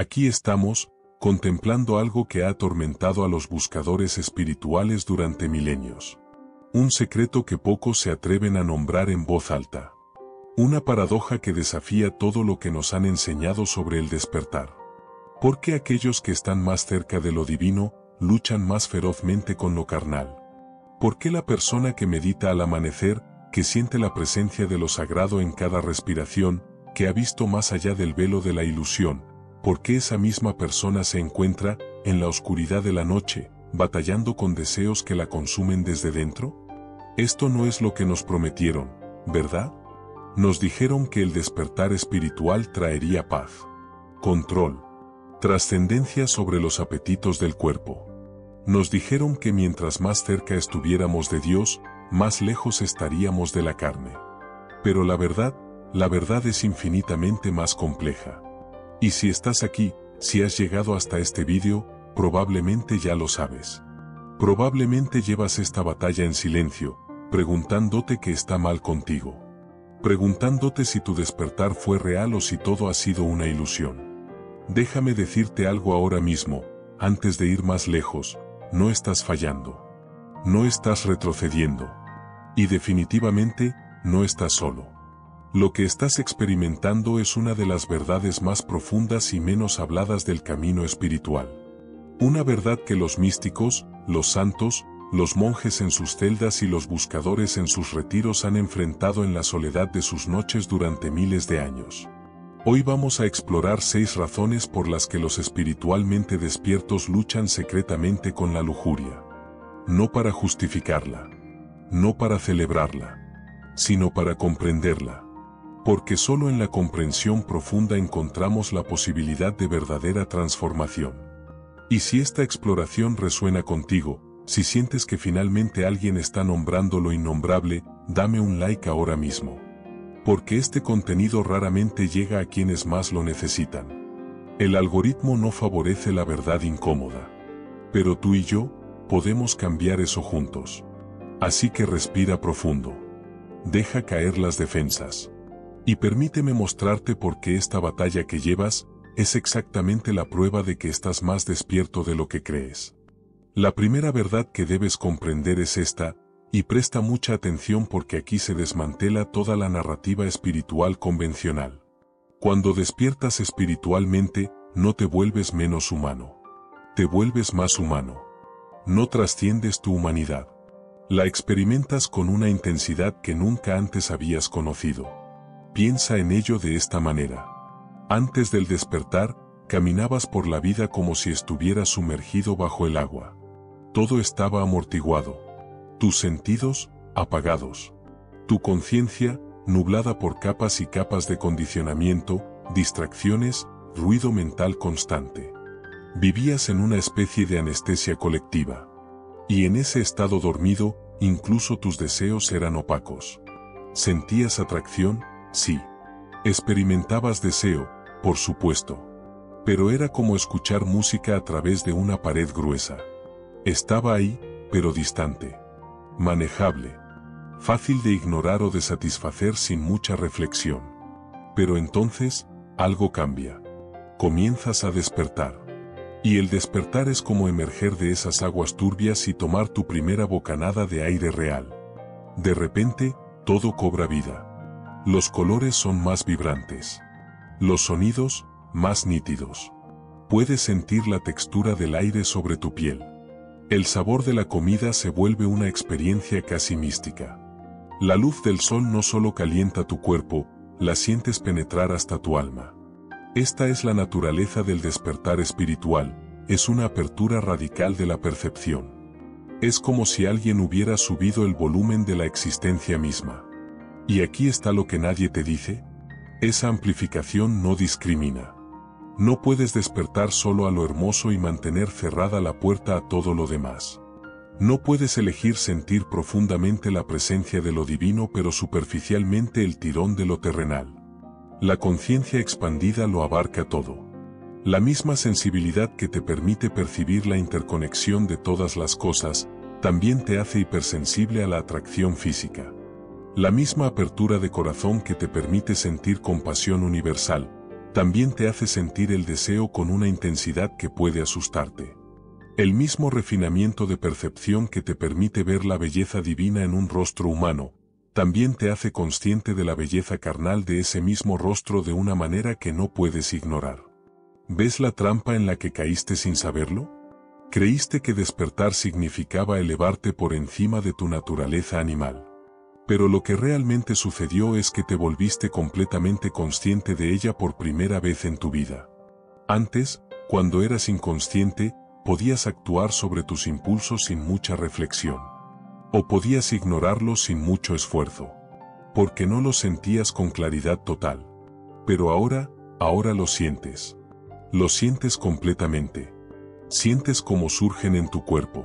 Aquí estamos, contemplando algo que ha atormentado a los buscadores espirituales durante milenios. Un secreto que pocos se atreven a nombrar en voz alta. Una paradoja que desafía todo lo que nos han enseñado sobre el despertar. ¿Por qué aquellos que están más cerca de lo divino luchan más ferozmente con lo carnal? ¿Por qué la persona que medita al amanecer, que siente la presencia de lo sagrado en cada respiración, que ha visto más allá del velo de la ilusión, por qué esa misma persona se encuentra, en la oscuridad de la noche, batallando con deseos que la consumen desde dentro? Esto no es lo que nos prometieron, ¿verdad? Nos dijeron que el despertar espiritual traería paz, control, trascendencia sobre los apetitos del cuerpo. Nos dijeron que mientras más cerca estuviéramos de Dios, más lejos estaríamos de la carne. Pero la verdad es infinitamente más compleja. Y si estás aquí, si has llegado hasta este vídeo, probablemente ya lo sabes. Probablemente llevas esta batalla en silencio, preguntándote qué está mal contigo. Preguntándote si tu despertar fue real o si todo ha sido una ilusión. Déjame decirte algo ahora mismo, antes de ir más lejos, no estás fallando. No estás retrocediendo. Y definitivamente, no estás solo. Lo que estás experimentando es una de las verdades más profundas y menos habladas del camino espiritual. Una verdad que los místicos, los santos, los monjes en sus celdas y los buscadores en sus retiros han enfrentado en la soledad de sus noches durante miles de años. Hoy vamos a explorar 6 razones por las que los espiritualmente despiertos luchan secretamente con la lujuria. No para justificarla, no para celebrarla, sino para comprenderla. Porque solo en la comprensión profunda encontramos la posibilidad de verdadera transformación. Y si esta exploración resuena contigo, si sientes que finalmente alguien está nombrando lo innombrable, dame un like ahora mismo. Porque este contenido raramente llega a quienes más lo necesitan. El algoritmo no favorece la verdad incómoda. Pero tú y yo, podemos cambiar eso juntos. Así que respira profundo. Deja caer las defensas. Y permíteme mostrarte por qué esta batalla que llevas, es exactamente la prueba de que estás más despierto de lo que crees. La primera verdad que debes comprender es esta, y presta mucha atención porque aquí se desmantela toda la narrativa espiritual convencional. Cuando despiertas espiritualmente, no te vuelves menos humano. Te vuelves más humano. No trasciendes tu humanidad. La experimentas con una intensidad que nunca antes habías conocido. Piensa en ello de esta manera. Antes del despertar, caminabas por la vida como si estuvieras sumergido bajo el agua. Todo estaba amortiguado. Tus sentidos, apagados. Tu conciencia, nublada por capas y capas de condicionamiento, distracciones, ruido mental constante. Vivías en una especie de anestesia colectiva. Y en ese estado dormido, incluso tus deseos eran opacos. ¿Sentías atracción? Sí. Experimentabas deseo, por supuesto. Pero era como escuchar música a través de una pared gruesa. Estaba ahí, pero distante. Manejable. Fácil de ignorar o de satisfacer sin mucha reflexión. Pero entonces, algo cambia. Comienzas a despertar. Y el despertar es como emerger de esas aguas turbias y tomar tu primera bocanada de aire real. De repente, todo cobra vida. Los colores son más vibrantes. Los sonidos, más nítidos. Puedes sentir la textura del aire sobre tu piel. El sabor de la comida se vuelve una experiencia casi mística. La luz del sol no solo calienta tu cuerpo, la sientes penetrar hasta tu alma. Esta es la naturaleza del despertar espiritual, es una apertura radical de la percepción. Es como si alguien hubiera subido el volumen de la existencia misma. Y aquí está lo que nadie te dice. Esa amplificación no discrimina. No puedes despertar solo a lo hermoso y mantener cerrada la puerta a todo lo demás. No puedes elegir sentir profundamente la presencia de lo divino pero superficialmente el tirón de lo terrenal. La conciencia expandida lo abarca todo. La misma sensibilidad que te permite percibir la interconexión de todas las cosas, también te hace hipersensible a la atracción física. La misma apertura de corazón que te permite sentir compasión universal, también te hace sentir el deseo con una intensidad que puede asustarte. El mismo refinamiento de percepción que te permite ver la belleza divina en un rostro humano, también te hace consciente de la belleza carnal de ese mismo rostro de una manera que no puedes ignorar. ¿Ves la trampa en la que caíste sin saberlo? Creíste que despertar significaba elevarte por encima de tu naturaleza animal. Pero lo que realmente sucedió es que te volviste completamente consciente de ella por primera vez en tu vida. Antes, cuando eras inconsciente, podías actuar sobre tus impulsos sin mucha reflexión. O podías ignorarlos sin mucho esfuerzo. Porque no los sentías con claridad total. Pero ahora lo sientes. Lo sientes completamente. Sientes cómo surgen en tu cuerpo.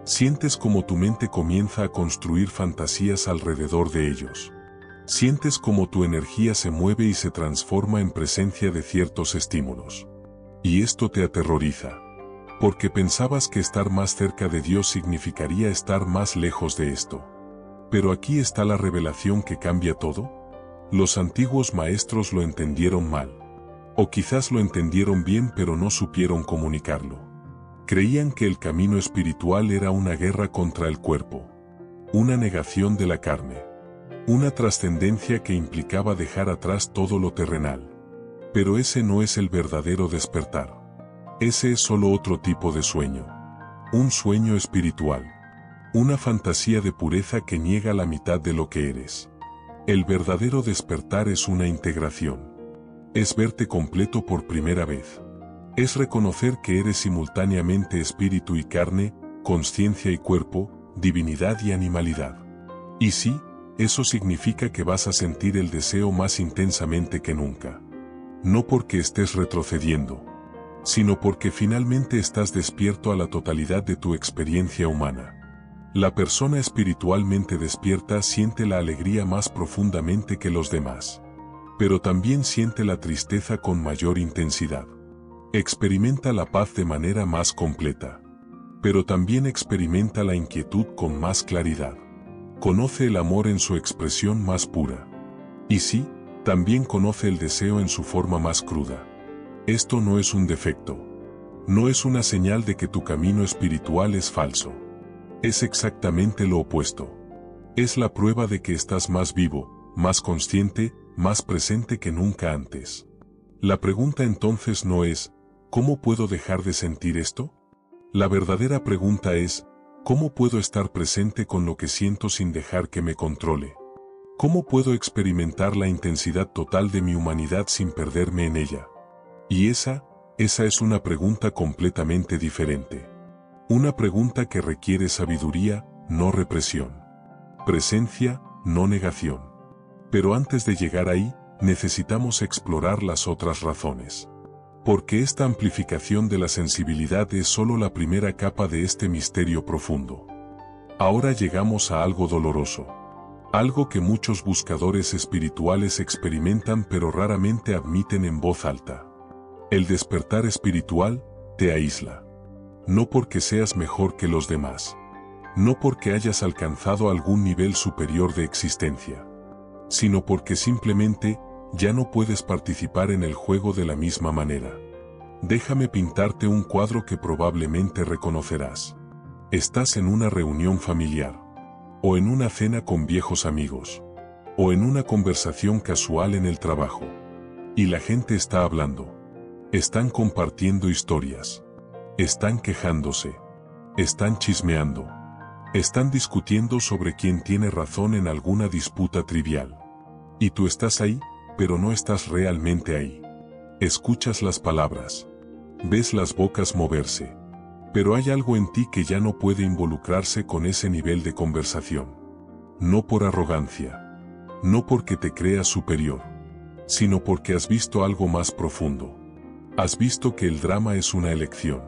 Sientes cómo tu mente comienza a construir fantasías alrededor de ellos. Sientes cómo tu energía se mueve y se transforma en presencia de ciertos estímulos. Y esto te aterroriza. Porque pensabas que estar más cerca de Dios significaría estar más lejos de esto. Pero aquí está la revelación que cambia todo. Los antiguos maestros lo entendieron mal. O quizás lo entendieron bien pero no supieron comunicarlo. Creían que el camino espiritual era una guerra contra el cuerpo. Una negación de la carne. Una trascendencia que implicaba dejar atrás todo lo terrenal. Pero ese no es el verdadero despertar. Ese es solo otro tipo de sueño. Un sueño espiritual. Una fantasía de pureza que niega la mitad de lo que eres. El verdadero despertar es una integración. Es verte completo por primera vez. Es reconocer que eres simultáneamente espíritu y carne, conciencia y cuerpo, divinidad y animalidad. Y sí, eso significa que vas a sentir el deseo más intensamente que nunca. No porque estés retrocediendo, sino porque finalmente estás despierto a la totalidad de tu experiencia humana. La persona espiritualmente despierta siente la alegría más profundamente que los demás. Pero también siente la tristeza con mayor intensidad. Experimenta la paz de manera más completa. Pero también experimenta la inquietud con más claridad. Conoce el amor en su expresión más pura. Y sí, también conoce el deseo en su forma más cruda. Esto no es un defecto. No es una señal de que tu camino espiritual es falso. Es exactamente lo opuesto. Es la prueba de que estás más vivo, más consciente, más presente que nunca antes. La pregunta entonces no es, ¿cómo puedo dejar de sentir esto? La verdadera pregunta es, ¿cómo puedo estar presente con lo que siento sin dejar que me controle? ¿Cómo puedo experimentar la intensidad total de mi humanidad sin perderme en ella? Y esa es una pregunta completamente diferente. Una pregunta que requiere sabiduría, no represión. Presencia, no negación. Pero antes de llegar ahí, necesitamos explorar las otras razones. Porque esta amplificación de la sensibilidad es solo la primera capa de este misterio profundo. Ahora llegamos a algo doloroso. Algo que muchos buscadores espirituales experimentan pero raramente admiten en voz alta. El despertar espiritual te aísla. No porque seas mejor que los demás. No porque hayas alcanzado algún nivel superior de existencia. Sino porque simplemente ya no puedes participar en el juego de la misma manera. Déjame pintarte un cuadro que probablemente reconocerás. Estás en una reunión familiar. O en una cena con viejos amigos. O en una conversación casual en el trabajo. Y la gente está hablando. Están compartiendo historias. Están quejándose. Están chismeando. Están discutiendo sobre quién tiene razón en alguna disputa trivial. Y tú estás ahí, pero no estás realmente ahí. Escuchas las palabras. Ves las bocas moverse. Pero hay algo en ti que ya no puede involucrarse con ese nivel de conversación. No por arrogancia. No porque te creas superior. Sino porque has visto algo más profundo. Has visto que el drama es una elección.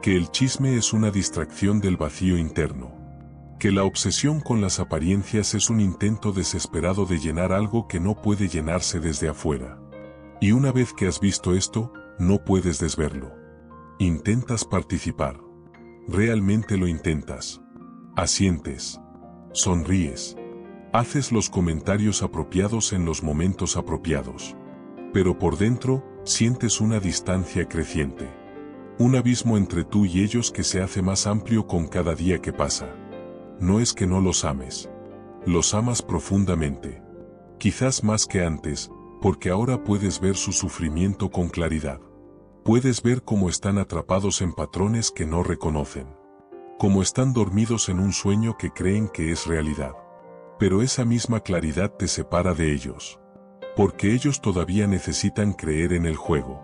Que el chisme es una distracción del vacío interno. Que la obsesión con las apariencias es un intento desesperado de llenar algo que no puede llenarse desde afuera. Y una vez que has visto esto, no puedes desverlo. Intentas participar. Realmente lo intentas. Asientes. Sonríes. Haces los comentarios apropiados en los momentos apropiados. Pero por dentro, sientes una distancia creciente. Un abismo entre tú y ellos que se hace más amplio con cada día que pasa. No es que no los ames. Los amas profundamente. Quizás más que antes, porque ahora puedes ver su sufrimiento con claridad. Puedes ver cómo están atrapados en patrones que no reconocen. Cómo están dormidos en un sueño que creen que es realidad. Pero esa misma claridad te separa de ellos. Porque ellos todavía necesitan creer en el juego.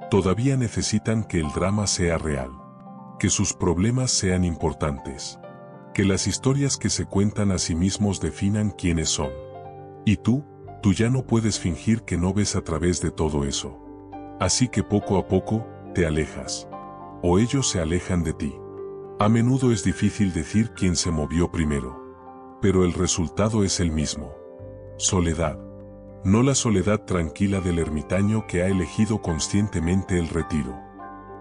Todavía necesitan que el drama sea real. Que sus problemas sean importantes. Que las historias que se cuentan a sí mismos definan quiénes son. Y tú ya no puedes fingir que no ves a través de todo eso. Así que poco a poco, te alejas. O ellos se alejan de ti. A menudo es difícil decir quién se movió primero. Pero el resultado es el mismo. Soledad. No la soledad tranquila del ermitaño que ha elegido conscientemente el retiro.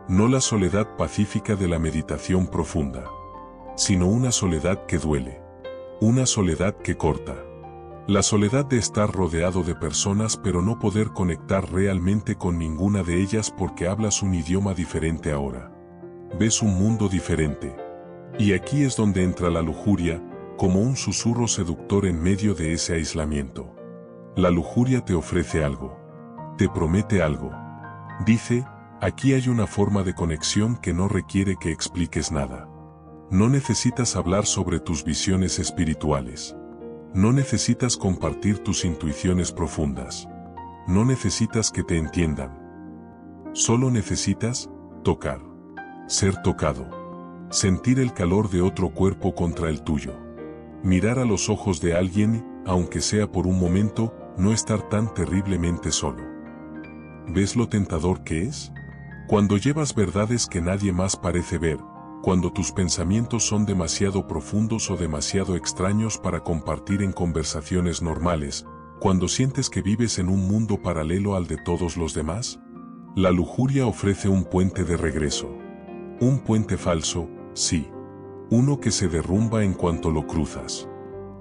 No la soledad pacífica de la meditación profunda. Sino una soledad que duele. Una soledad que corta. La soledad de estar rodeado de personas pero no poder conectar realmente con ninguna de ellas porque hablas un idioma diferente ahora. Ves un mundo diferente. Y aquí es donde entra la lujuria, como un susurro seductor en medio de ese aislamiento. La lujuria te ofrece algo. Te promete algo. Dice, aquí hay una forma de conexión que no requiere que expliques nada. No necesitas hablar sobre tus visiones espirituales. No necesitas compartir tus intuiciones profundas. No necesitas que te entiendan. Solo necesitas tocar. Ser tocado. Sentir el calor de otro cuerpo contra el tuyo. Mirar a los ojos de alguien, aunque sea por un momento, no estar tan terriblemente solo. ¿Ves lo tentador que es? Cuando llevas verdades que nadie más parece ver, cuando tus pensamientos son demasiado profundos o demasiado extraños para compartir en conversaciones normales, cuando sientes que vives en un mundo paralelo al de todos los demás, la lujuria ofrece un puente de regreso. Un puente falso, sí. Uno que se derrumba en cuanto lo cruzas.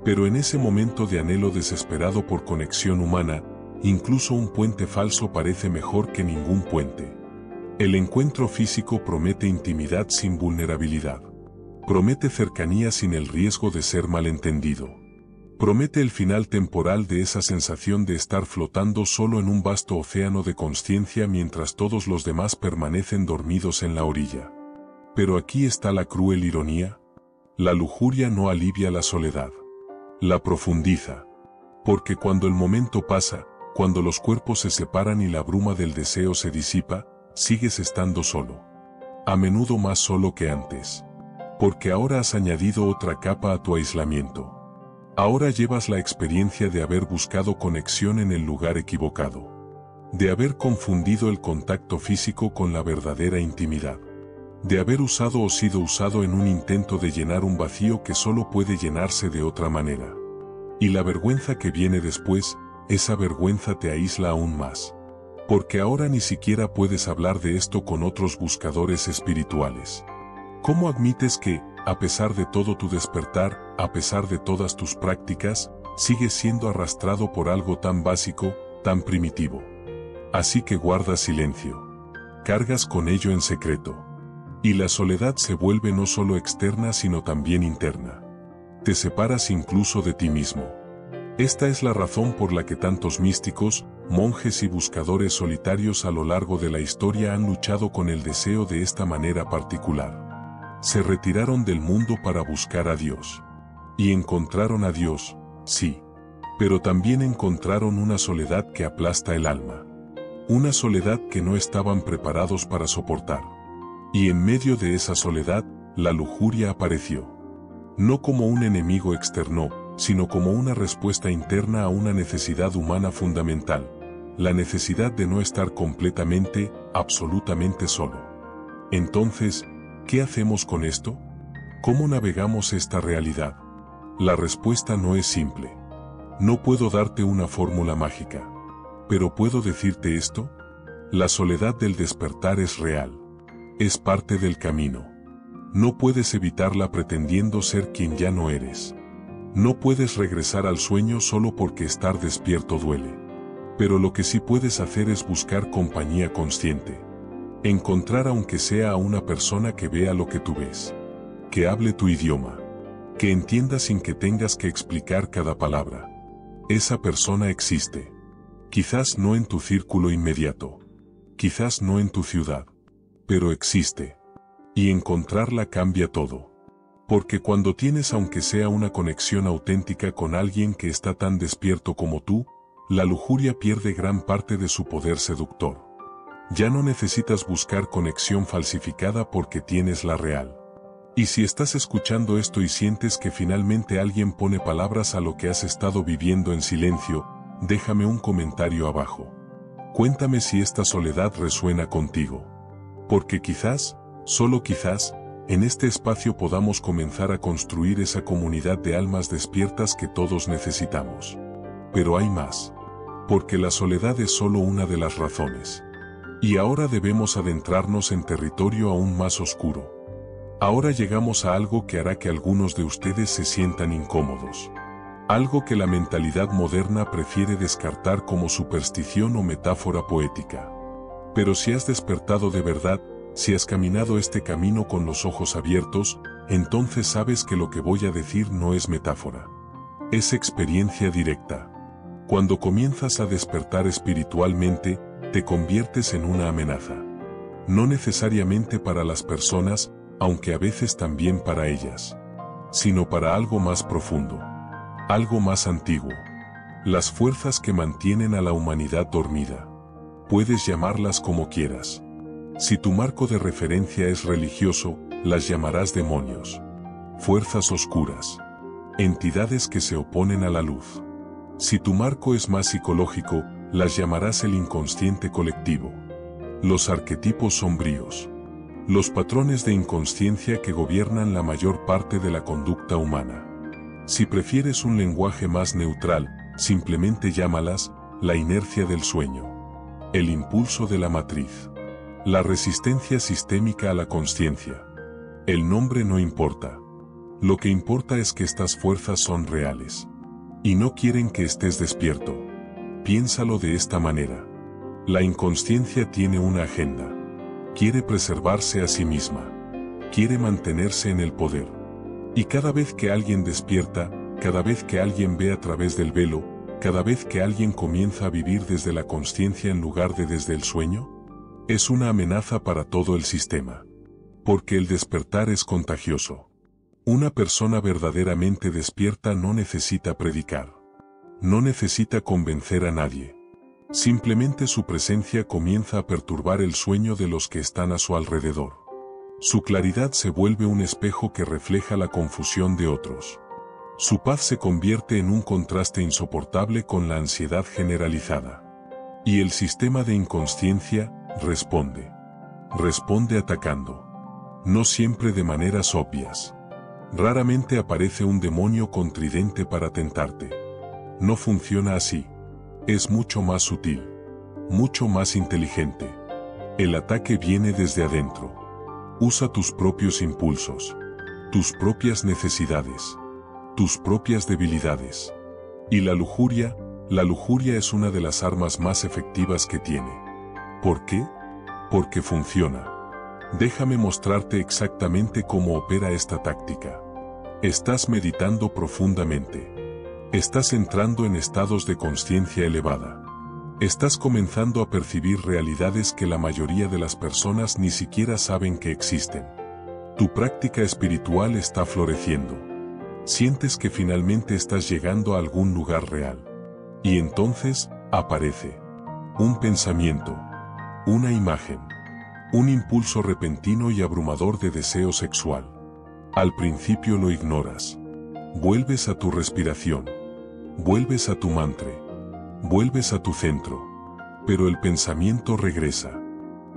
Pero en ese momento de anhelo desesperado por conexión humana, incluso un puente falso parece mejor que ningún puente. El encuentro físico promete intimidad sin vulnerabilidad. Promete cercanía sin el riesgo de ser malentendido. Promete el final temporal de esa sensación de estar flotando solo en un vasto océano de consciencia mientras todos los demás permanecen dormidos en la orilla. Pero aquí está la cruel ironía. La lujuria no alivia la soledad. La profundiza. Porque cuando el momento pasa, cuando los cuerpos se separan y la bruma del deseo se disipa, sigues estando solo. A menudo más solo que antes. Porque ahora has añadido otra capa a tu aislamiento. Ahora llevas la experiencia de haber buscado conexión en el lugar equivocado. De haber confundido el contacto físico con la verdadera intimidad. De haber usado o sido usado en un intento de llenar un vacío que solo puede llenarse de otra manera. Y la vergüenza que viene después, esa vergüenza te aísla aún más. Porque ahora ni siquiera puedes hablar de esto con otros buscadores espirituales. ¿Cómo admites que, a pesar de todo tu despertar, a pesar de todas tus prácticas, sigues siendo arrastrado por algo tan básico, tan primitivo? Así que guarda silencio. Cargas con ello en secreto. Y la soledad se vuelve no solo externa sino también interna. Te separas incluso de ti mismo. Esta es la razón por la que tantos místicos, monjes y buscadores solitarios a lo largo de la historia han luchado con el deseo de esta manera particular. Se retiraron del mundo para buscar a Dios. Y encontraron a Dios, sí. Pero también encontraron una soledad que aplasta el alma. Una soledad que no estaban preparados para soportar. Y en medio de esa soledad, la lujuria apareció. No como un enemigo externo, sino como una respuesta interna a una necesidad humana fundamental, la necesidad de no estar completamente, absolutamente solo. Entonces, ¿qué hacemos con esto? ¿Cómo navegamos esta realidad? La respuesta no es simple. No puedo darte una fórmula mágica. Pero ¿puedo decirte esto? La soledad del despertar es real. Es parte del camino. No puedes evitarla pretendiendo ser quien ya no eres. No puedes regresar al sueño solo porque estar despierto duele. Pero lo que sí puedes hacer es buscar compañía consciente. Encontrar aunque sea a una persona que vea lo que tú ves. Que hable tu idioma. Que entienda sin que tengas que explicar cada palabra. Esa persona existe. Quizás no en tu círculo inmediato. Quizás no en tu ciudad. Pero existe. Y encontrarla cambia todo. Porque cuando tienes aunque sea una conexión auténtica con alguien que está tan despierto como tú, la lujuria pierde gran parte de su poder seductor. Ya no necesitas buscar conexión falsificada porque tienes la real. Y si estás escuchando esto y sientes que finalmente alguien pone palabras a lo que has estado viviendo en silencio, déjame un comentario abajo. Cuéntame si esta soledad resuena contigo. Porque quizás, solo quizás, en este espacio podamos comenzar a construir esa comunidad de almas despiertas que todos necesitamos. Pero hay más. Porque la soledad es solo una de las razones. Y ahora debemos adentrarnos en territorio aún más oscuro. Ahora llegamos a algo que hará que algunos de ustedes se sientan incómodos. Algo que la mentalidad moderna prefiere descartar como superstición o metáfora poética. Pero si has despertado de verdad, si has caminado este camino con los ojos abiertos, entonces sabes que lo que voy a decir no es metáfora. Es experiencia directa. Cuando comienzas a despertar espiritualmente, te conviertes en una amenaza. No necesariamente para las personas, aunque a veces también para ellas. Sino para algo más profundo. Algo más antiguo. Las fuerzas que mantienen a la humanidad dormida. Puedes llamarlas como quieras. Si tu marco de referencia es religioso, las llamarás demonios. Fuerzas oscuras. Entidades que se oponen a la luz. Si tu marco es más psicológico, las llamarás el inconsciente colectivo. Los arquetipos sombríos. Los patrones de inconsciencia que gobiernan la mayor parte de la conducta humana. Si prefieres un lenguaje más neutral, simplemente llámalas la inercia del sueño. El impulso de la matriz. La resistencia sistémica a la consciencia. El nombre no importa. Lo que importa es que estas fuerzas son reales. Y no quieren que estés despierto. Piénsalo de esta manera. La inconsciencia tiene una agenda. Quiere preservarse a sí misma. Quiere mantenerse en el poder. Y cada vez que alguien despierta, cada vez que alguien ve a través del velo, cada vez que alguien comienza a vivir desde la consciencia en lugar de desde el sueño, es una amenaza para todo el sistema. Porque el despertar es contagioso. Una persona verdaderamente despierta no necesita predicar. No necesita convencer a nadie. Simplemente su presencia comienza a perturbar el sueño de los que están a su alrededor. Su claridad se vuelve un espejo que refleja la confusión de otros. Su paz se convierte en un contraste insoportable con la ansiedad generalizada. Y el sistema de inconsciencia responde. Responde atacando. No siempre de maneras obvias. Raramente aparece un demonio con tridente para tentarte. No funciona así. Es mucho más sutil. Mucho más inteligente. El ataque viene desde adentro. Usa tus propios impulsos. Tus propias necesidades. Tus propias debilidades. Y la lujuria es una de las armas más efectivas que tiene. ¿Por qué? Porque funciona. Déjame mostrarte exactamente cómo opera esta táctica. Estás meditando profundamente. Estás entrando en estados de conciencia elevada. Estás comenzando a percibir realidades que la mayoría de las personas ni siquiera saben que existen. Tu práctica espiritual está floreciendo. Sientes que finalmente estás llegando a algún lugar real. Y entonces, aparece un pensamiento, una imagen, un impulso repentino y abrumador de deseo sexual. Al principio lo ignoras. Vuelves a tu respiración. Vuelves a tu mantra. Vuelves a tu centro. Pero el pensamiento regresa.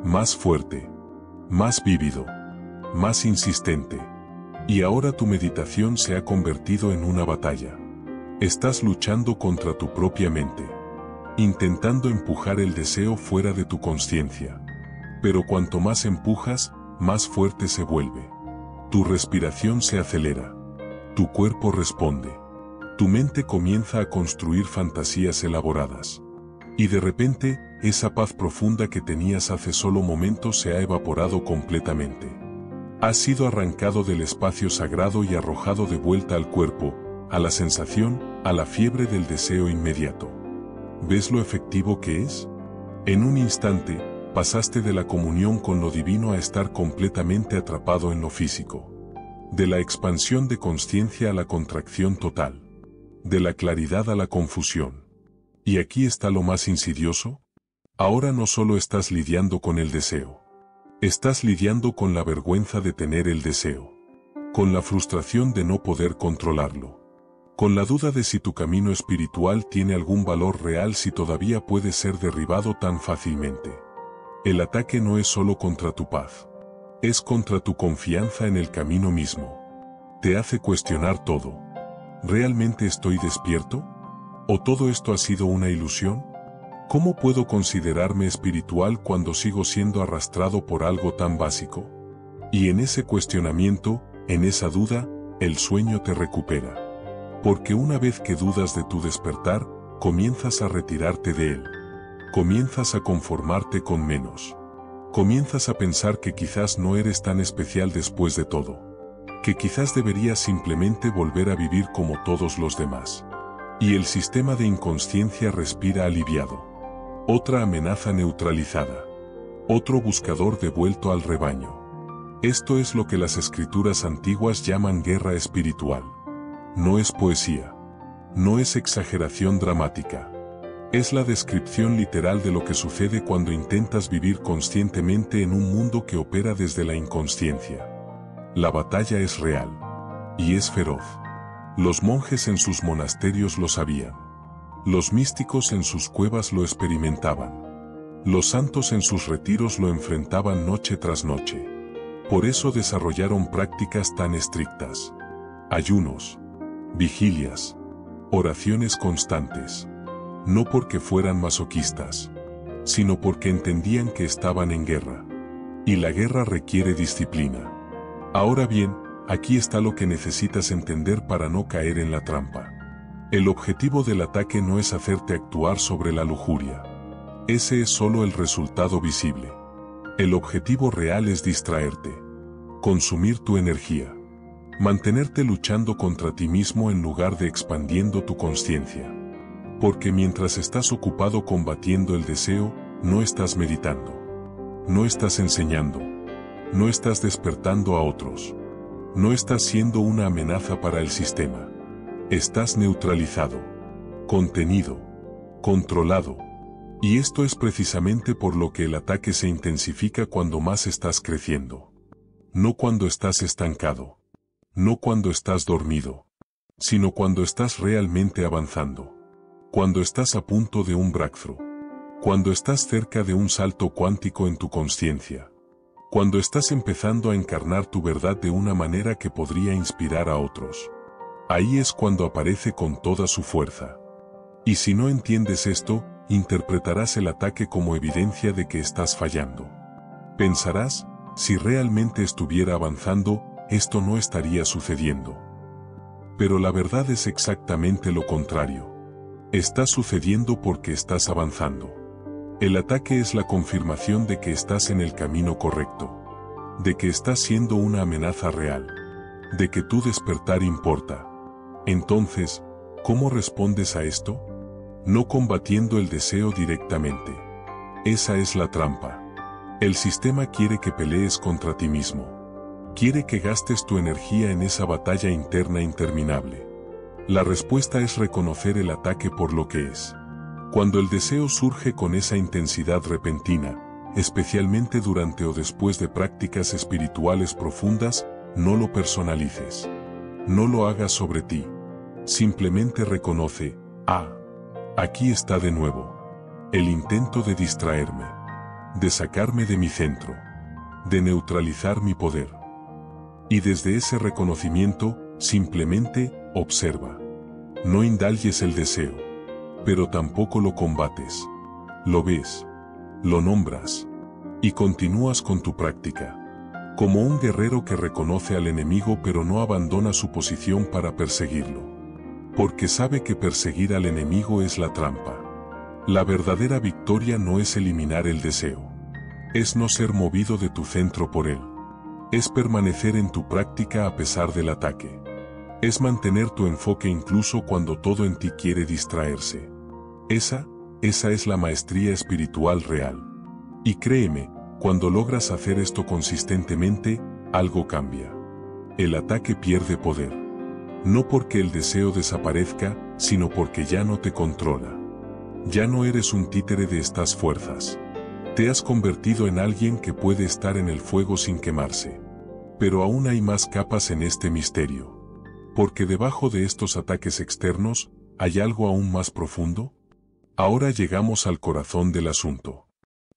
Más fuerte. Más vívido. Más insistente. Y ahora tu meditación se ha convertido en una batalla. Estás luchando contra tu propia mente. Intentando empujar el deseo fuera de tu consciencia. Pero cuanto más empujas, más fuerte se vuelve. Tu respiración se acelera. Tu cuerpo responde. Tu mente comienza a construir fantasías elaboradas. Y de repente, esa paz profunda que tenías hace solo momentos se ha evaporado completamente. Has sido arrancado del espacio sagrado y arrojado de vuelta al cuerpo, a la sensación, a la fiebre del deseo inmediato. ¿Ves lo efectivo que es? En un instante, pasaste de la comunión con lo divino a estar completamente atrapado en lo físico. De la expansión de consciencia a la contracción total. De la claridad a la confusión. ¿Y aquí está lo más insidioso? Ahora no solo estás lidiando con el deseo. Estás lidiando con la vergüenza de tener el deseo. Con la frustración de no poder controlarlo. Con la duda de si tu camino espiritual tiene algún valor real, si todavía puede ser derribado tan fácilmente. El ataque no es solo contra tu paz. Es contra tu confianza en el camino mismo. Te hace cuestionar todo. ¿Realmente estoy despierto? ¿O todo esto ha sido una ilusión? ¿Cómo puedo considerarme espiritual cuando sigo siendo arrastrado por algo tan básico? Y en ese cuestionamiento, en esa duda, el sueño te recupera. Porque una vez que dudas de tu despertar, comienzas a retirarte de él. Comienzas a conformarte con menos. Comienzas a pensar que quizás no eres tan especial después de todo. Que quizás deberías simplemente volver a vivir como todos los demás. Y el sistema de inconsciencia respira aliviado. Otra amenaza neutralizada. Otro buscador devuelto al rebaño. Esto es lo que las escrituras antiguas llaman guerra espiritual. No es poesía. No es exageración dramática. Es la descripción literal de lo que sucede cuando intentas vivir conscientemente en un mundo que opera desde la inconsciencia. La batalla es real. Y es feroz. Los monjes en sus monasterios lo sabían. Los místicos en sus cuevas lo experimentaban. Los santos en sus retiros lo enfrentaban noche tras noche. Por eso desarrollaron prácticas tan estrictas. Ayunos, vigilias, oraciones constantes. No porque fueran masoquistas, sino porque entendían que estaban en guerra. Y la guerra requiere disciplina. Ahora bien, aquí está lo que necesitas entender para no caer en la trampa. El objetivo del ataque no es hacerte actuar sobre la lujuria. Ese es solo el resultado visible. El objetivo real es distraerte. Consumir tu energía. Mantenerte luchando contra ti mismo en lugar de expandiendo tu consciencia. Porque mientras estás ocupado combatiendo el deseo, no estás meditando. No estás enseñando. No estás despertando a otros. No estás siendo una amenaza para el sistema. Estás neutralizado, contenido, controlado. Y esto es precisamente por lo que el ataque se intensifica cuando más estás creciendo. No cuando estás estancado. No cuando estás dormido. Sino cuando estás realmente avanzando. Cuando estás a punto de un breakthrough. Cuando estás cerca de un salto cuántico en tu consciencia. Cuando estás empezando a encarnar tu verdad de una manera que podría inspirar a otros. Ahí es cuando aparece con toda su fuerza. Y si no entiendes esto, interpretarás el ataque como evidencia de que estás fallando. Pensarás, si realmente estuviera avanzando, esto no estaría sucediendo. Pero la verdad es exactamente lo contrario. Está sucediendo porque estás avanzando. El ataque es la confirmación de que estás en el camino correcto. De que estás siendo una amenaza real. De que tu despertar importa. Entonces, ¿cómo respondes a esto? No combatiendo el deseo directamente. Esa es la trampa. El sistema quiere que pelees contra ti mismo. Quiere que gastes tu energía en esa batalla interna interminable. La respuesta es reconocer el ataque por lo que es. Cuando el deseo surge con esa intensidad repentina, especialmente durante o después de prácticas espirituales profundas, no lo personalices. No lo hagas sobre ti. Simplemente reconoce, aquí está de nuevo. El intento de distraerme. De sacarme de mi centro. De neutralizar mi poder. Y desde ese reconocimiento, simplemente, observa. No indalgues el deseo. Pero tampoco lo combates. Lo ves. Lo nombras. Y continúas con tu práctica. Como un guerrero que reconoce al enemigo pero no abandona su posición para perseguirlo. Porque sabe que perseguir al enemigo es la trampa. La verdadera victoria no es eliminar el deseo. Es no ser movido de tu centro por él. Es permanecer en tu práctica a pesar del ataque. Es mantener tu enfoque incluso cuando todo en ti quiere distraerse. Esa es la maestría espiritual real. Y créeme, cuando logras hacer esto consistentemente, algo cambia. El ataque pierde poder. No porque el deseo desaparezca, sino porque ya no te controla. Ya no eres un títere de estas fuerzas. Te has convertido en alguien que puede estar en el fuego sin quemarse. Pero aún hay más capas en este misterio. Porque debajo de estos ataques externos, ¿hay algo aún más profundo? Ahora llegamos al corazón del asunto.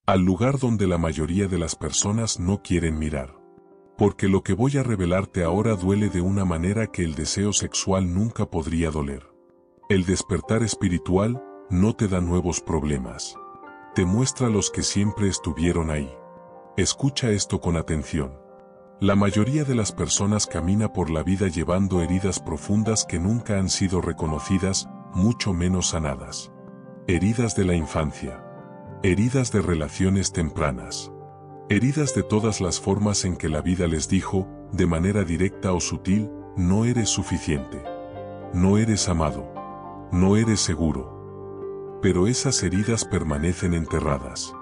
Al lugar donde la mayoría de las personas no quieren mirar. Porque lo que voy a revelarte ahora duele de una manera que el deseo sexual nunca podría doler. El despertar espiritual no te da nuevos problemas. Te muestra los que siempre estuvieron ahí. Escucha esto con atención. La mayoría de las personas camina por la vida llevando heridas profundas que nunca han sido reconocidas, mucho menos sanadas. Heridas de la infancia. Heridas de relaciones tempranas. Heridas de todas las formas en que la vida les dijo, de manera directa o sutil, no eres suficiente. No eres amado. No eres seguro. Pero esas heridas permanecen enterradas.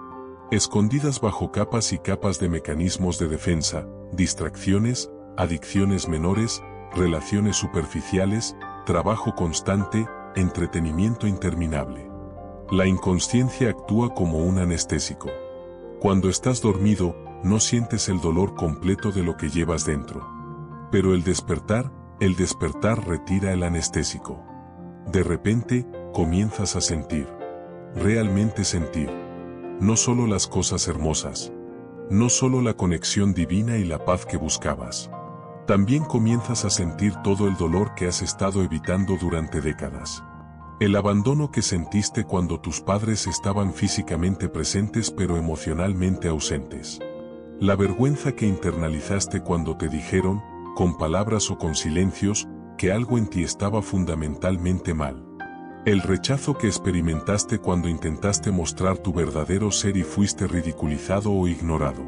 Escondidas bajo capas y capas de mecanismos de defensa, distracciones, adicciones menores, relaciones superficiales, trabajo constante, entretenimiento interminable. La inconsciencia actúa como un anestésico. Cuando estás dormido, no sientes el dolor completo de lo que llevas dentro. Pero el despertar retira el anestésico. De repente, comienzas a sentir. Realmente sentir. No solo las cosas hermosas. No solo la conexión divina y la paz que buscabas. También comienzas a sentir todo el dolor que has estado evitando durante décadas. El abandono que sentiste cuando tus padres estaban físicamente presentes pero emocionalmente ausentes. La vergüenza que internalizaste cuando te dijeron, con palabras o con silencios, que algo en ti estaba fundamentalmente mal. El rechazo que experimentaste cuando intentaste mostrar tu verdadero ser y fuiste ridiculizado o ignorado.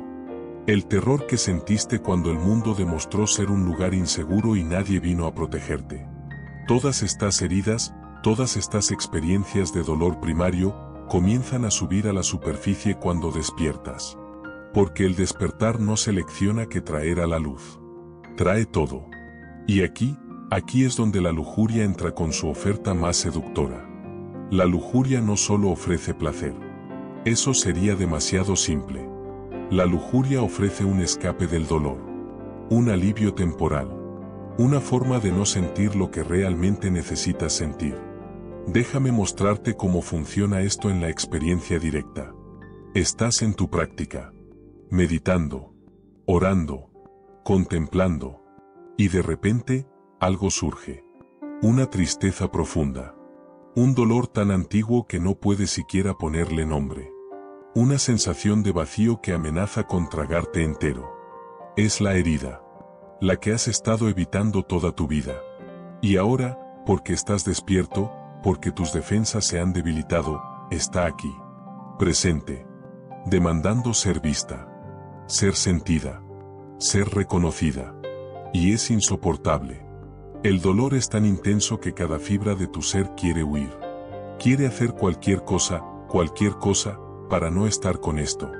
El terror que sentiste cuando el mundo demostró ser un lugar inseguro y nadie vino a protegerte. Todas estas heridas, todas estas experiencias de dolor primario, comienzan a subir a la superficie cuando despiertas. Porque el despertar no selecciona qué traer a la luz. Trae todo. Y aquí es donde la lujuria entra con su oferta más seductora. La lujuria no solo ofrece placer. Eso sería demasiado simple. La lujuria ofrece un escape del dolor. Un alivio temporal. Una forma de no sentir lo que realmente necesitas sentir. Déjame mostrarte cómo funciona esto en la experiencia directa. Estás en tu práctica. Meditando. Orando. Contemplando. Y de repente, algo surge. Una tristeza profunda. Un dolor tan antiguo que no puedes siquiera ponerle nombre. Una sensación de vacío que amenaza con tragarte entero. Es la herida. La que has estado evitando toda tu vida. Y ahora, porque estás despierto, porque tus defensas se han debilitado, está aquí. Presente. Demandando ser vista. Ser sentida. Ser reconocida. Y es insoportable. El dolor es tan intenso que cada fibra de tu ser quiere huir. Quiere hacer cualquier cosa, para no estar con esto.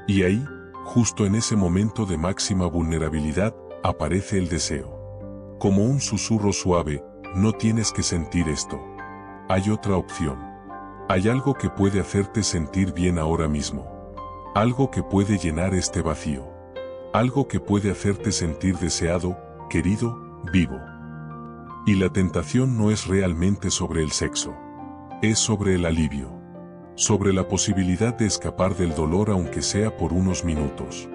Y ahí, justo en ese momento de máxima vulnerabilidad, aparece el deseo. Como un susurro suave, no tienes que sentir esto. Hay otra opción. Hay algo que puede hacerte sentir bien ahora mismo. Algo que puede llenar este vacío. Algo que puede hacerte sentir deseado, querido, vivo. Y la tentación no es realmente sobre el sexo. Es sobre el alivio. Sobre la posibilidad de escapar del dolor aunque sea por unos minutos.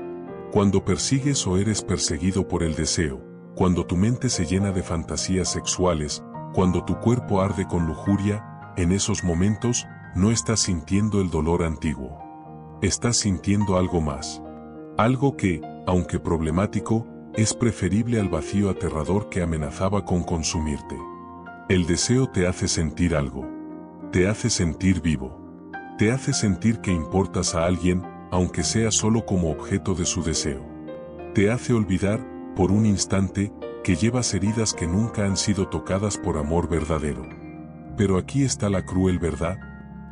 Cuando persigues o eres perseguido por el deseo, cuando tu mente se llena de fantasías sexuales, cuando tu cuerpo arde con lujuria, en esos momentos, no estás sintiendo el dolor antiguo. Estás sintiendo algo más. Algo que, aunque problemático, es preferible al vacío aterrador que amenazaba con consumirte. El deseo te hace sentir algo. Te hace sentir vivo. Te hace sentir que importas a alguien, aunque sea solo como objeto de su deseo. Te hace olvidar, por un instante, que llevas heridas que nunca han sido tocadas por amor verdadero. Pero aquí está la cruel verdad: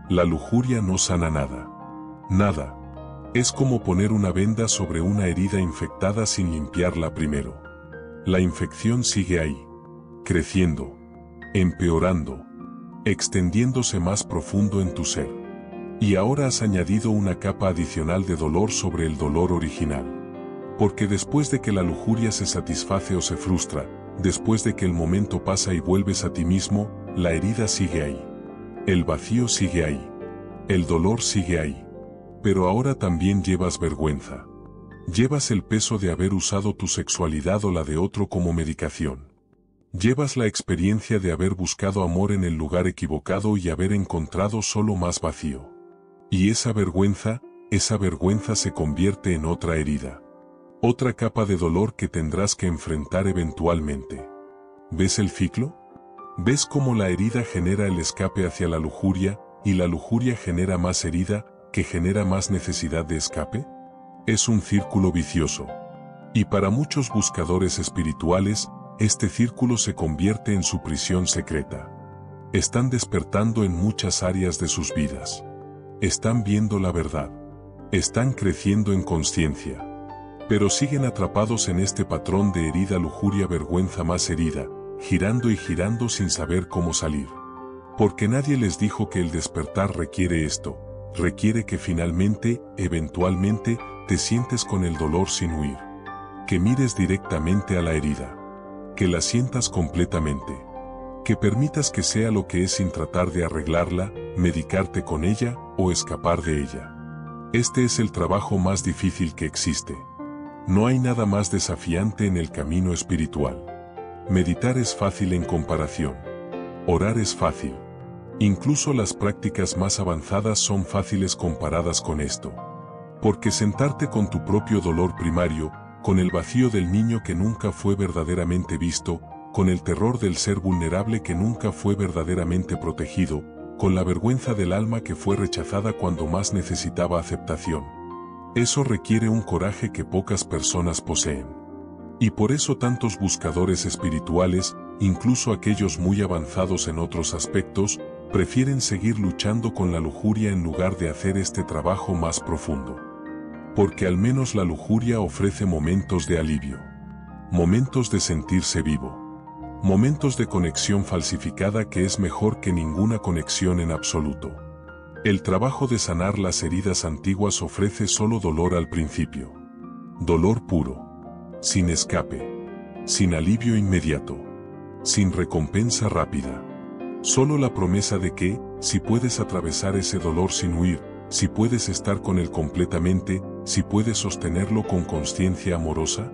la lujuria no sana nada. Nada. Es como poner una venda sobre una herida infectada sin limpiarla primero. La infección sigue ahí, creciendo, empeorando, extendiéndose más profundo en tu ser. Y ahora has añadido una capa adicional de dolor sobre el dolor original. Porque después de que la lujuria se satisface o se frustra, después de que el momento pasa y vuelves a ti mismo, la herida sigue ahí. El vacío sigue ahí. El dolor sigue ahí. Pero ahora también llevas vergüenza. Llevas el peso de haber usado tu sexualidad o la de otro como medicación. Llevas la experiencia de haber buscado amor en el lugar equivocado y haber encontrado solo más vacío. Y esa vergüenza se convierte en otra herida. Otra capa de dolor que tendrás que enfrentar eventualmente. ¿Ves el ciclo? ¿Ves cómo la herida genera el escape hacia la lujuria, y la lujuria genera más herida, que genera más necesidad de escape? Es un círculo vicioso. Y para muchos buscadores espirituales, este círculo se convierte en su prisión secreta. Están despertando en muchas áreas de sus vidas. Están viendo la verdad. Están creciendo en conciencia. Pero siguen atrapados en este patrón de herida, lujuria, vergüenza más herida, girando y girando sin saber cómo salir. Porque nadie les dijo que el despertar requiere esto, requiere que finalmente, eventualmente, te sientes con el dolor sin huir. Que mires directamente a la herida. Que la sientas completamente. Que permitas que sea lo que es sin tratar de arreglarla, medicarte con ella o escapar de ella. Este es el trabajo más difícil que existe. No hay nada más desafiante en el camino espiritual. Meditar es fácil en comparación. Orar es fácil. Incluso las prácticas más avanzadas son fáciles comparadas con esto. Porque sentarte con tu propio dolor primario, con el vacío del niño que nunca fue verdaderamente visto, con el terror del ser vulnerable que nunca fue verdaderamente protegido, con la vergüenza del alma que fue rechazada cuando más necesitaba aceptación. Eso requiere un coraje que pocas personas poseen. Y por eso tantos buscadores espirituales, incluso aquellos muy avanzados en otros aspectos, prefieren seguir luchando con la lujuria en lugar de hacer este trabajo más profundo. Porque al menos la lujuria ofrece momentos de alivio. Momentos de sentirse vivo. Momentos de conexión falsificada que es mejor que ninguna conexión en absoluto. El trabajo de sanar las heridas antiguas ofrece solo dolor al principio. Dolor puro. Sin escape. Sin alivio inmediato. Sin recompensa rápida. Solo la promesa de que, si puedes atravesar ese dolor sin huir, si puedes estar con él completamente, si puedes sostenerlo con consciencia amorosa,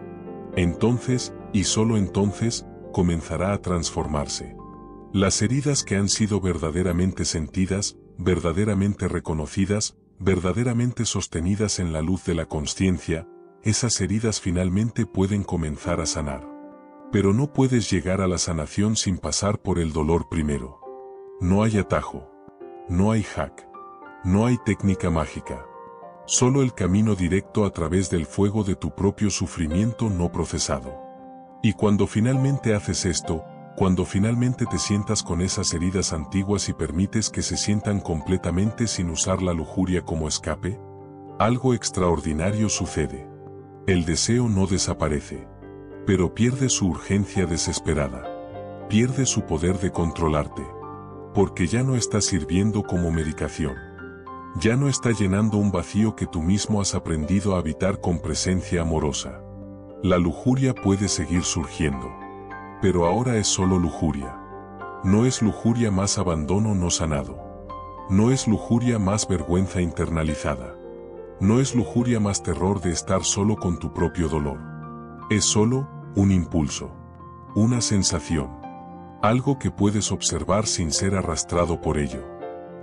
entonces, y solo entonces, comenzará a transformarse. Las heridas que han sido verdaderamente sentidas, verdaderamente reconocidas, verdaderamente sostenidas en la luz de la consciencia, esas heridas finalmente pueden comenzar a sanar. Pero no puedes llegar a la sanación sin pasar por el dolor primero. No hay atajo. No hay hack. No hay técnica mágica. Solo el camino directo a través del fuego de tu propio sufrimiento no procesado. Y cuando finalmente haces esto, cuando finalmente te sientas con esas heridas antiguas y permites que se sientan completamente sin usar la lujuria como escape, algo extraordinario sucede. El deseo no desaparece, pero pierde su urgencia desesperada. Pierde su poder de controlarte. Porque ya no está sirviendo como medicación. Ya no está llenando un vacío que tú mismo has aprendido a habitar con presencia amorosa. La lujuria puede seguir surgiendo. Pero ahora es solo lujuria. No es lujuria más abandono no sanado. No es lujuria más vergüenza internalizada. No es lujuria más terror de estar solo con tu propio dolor. Es solo un impulso. Una sensación. Algo que puedes observar sin ser arrastrado por ello.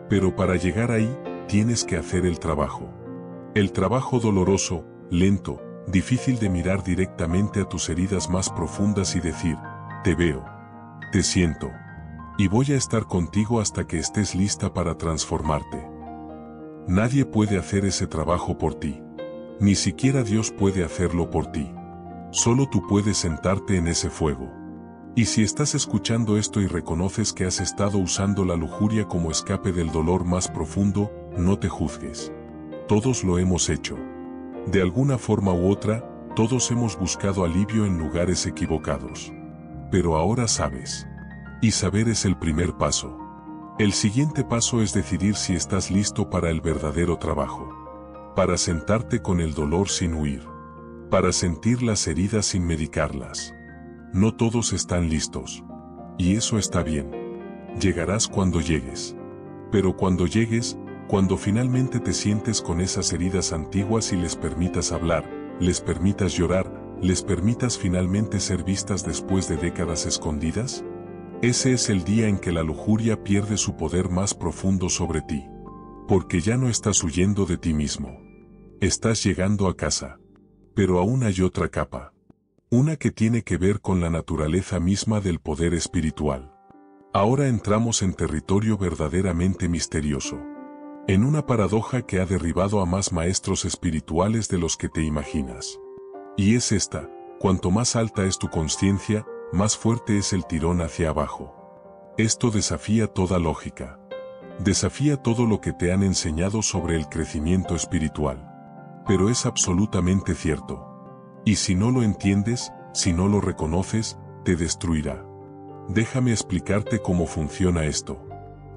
Pero para llegar ahí, tienes que hacer el trabajo. El trabajo doloroso, lento, difícil de mirar directamente a tus heridas más profundas y decir, te veo, te siento, y voy a estar contigo hasta que estés lista para transformarte. Nadie puede hacer ese trabajo por ti. Ni siquiera Dios puede hacerlo por ti. Solo tú puedes sentarte en ese fuego. Y si estás escuchando esto y reconoces que has estado usando la lujuria como escape del dolor más profundo, no te juzgues. Todos lo hemos hecho. De alguna forma u otra, todos hemos buscado alivio en lugares equivocados. Pero ahora sabes. Y saber es el primer paso. El siguiente paso es decidir si estás listo para el verdadero trabajo. Para sentarte con el dolor sin huir. Para sentir las heridas sin medicarlas. No todos están listos. Y eso está bien. Llegarás cuando llegues. Pero cuando llegues, cuando finalmente te sientes con esas heridas antiguas y les permitas hablar, les permitas llorar, les permitas finalmente ser vistas después de décadas escondidas, ese es el día en que la lujuria pierde su poder más profundo sobre ti. Porque ya no estás huyendo de ti mismo. Estás llegando a casa. Pero aún hay otra capa. Una que tiene que ver con la naturaleza misma del poder espiritual. Ahora entramos en territorio verdaderamente misterioso. En una paradoja que ha derribado a más maestros espirituales de los que te imaginas. Y es esta: cuanto más alta es tu conciencia, más fuerte es el tirón hacia abajo. Esto desafía toda lógica. Desafía todo lo que te han enseñado sobre el crecimiento espiritual. Pero es absolutamente cierto. Y si no lo entiendes, si no lo reconoces, te destruirá. Déjame explicarte cómo funciona esto.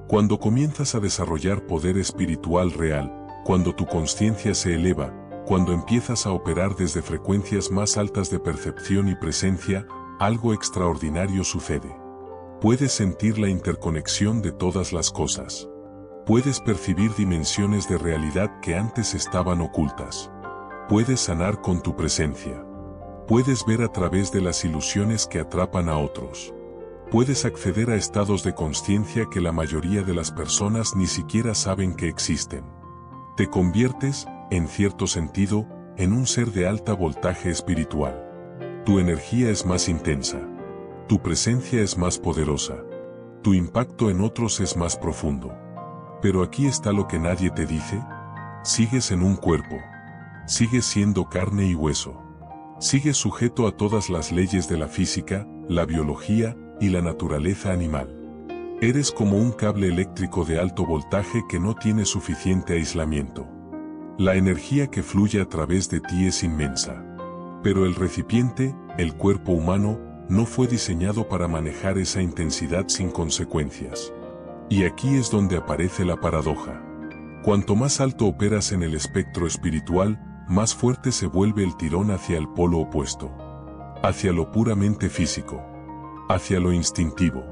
Cuando comienzas a desarrollar poder espiritual real, cuando tu conciencia se eleva, cuando empiezas a operar desde frecuencias más altas de percepción y presencia, algo extraordinario sucede. Puedes sentir la interconexión de todas las cosas. Puedes percibir dimensiones de realidad que antes estaban ocultas. Puedes sanar con tu presencia. Puedes ver a través de las ilusiones que atrapan a otros. Puedes acceder a estados de conciencia que la mayoría de las personas ni siquiera saben que existen. Te conviertes, en cierto sentido, en un ser de alta voltaje espiritual. Tu energía es más intensa. Tu presencia es más poderosa. Tu impacto en otros es más profundo. Pero aquí está lo que nadie te dice. Sigues en un cuerpo. Sigues siendo carne y hueso. Sigues sujeto a todas las leyes de la física, la biología y la naturaleza animal. Eres como un cable eléctrico de alto voltaje que no tiene suficiente aislamiento. La energía que fluye a través de ti es inmensa. Pero el recipiente, el cuerpo humano, no fue diseñado para manejar esa intensidad sin consecuencias. Y aquí es donde aparece la paradoja. Cuanto más alto operas en el espectro espiritual, más fuerte se vuelve el tirón hacia el polo opuesto. Hacia lo puramente físico. Hacia lo instintivo.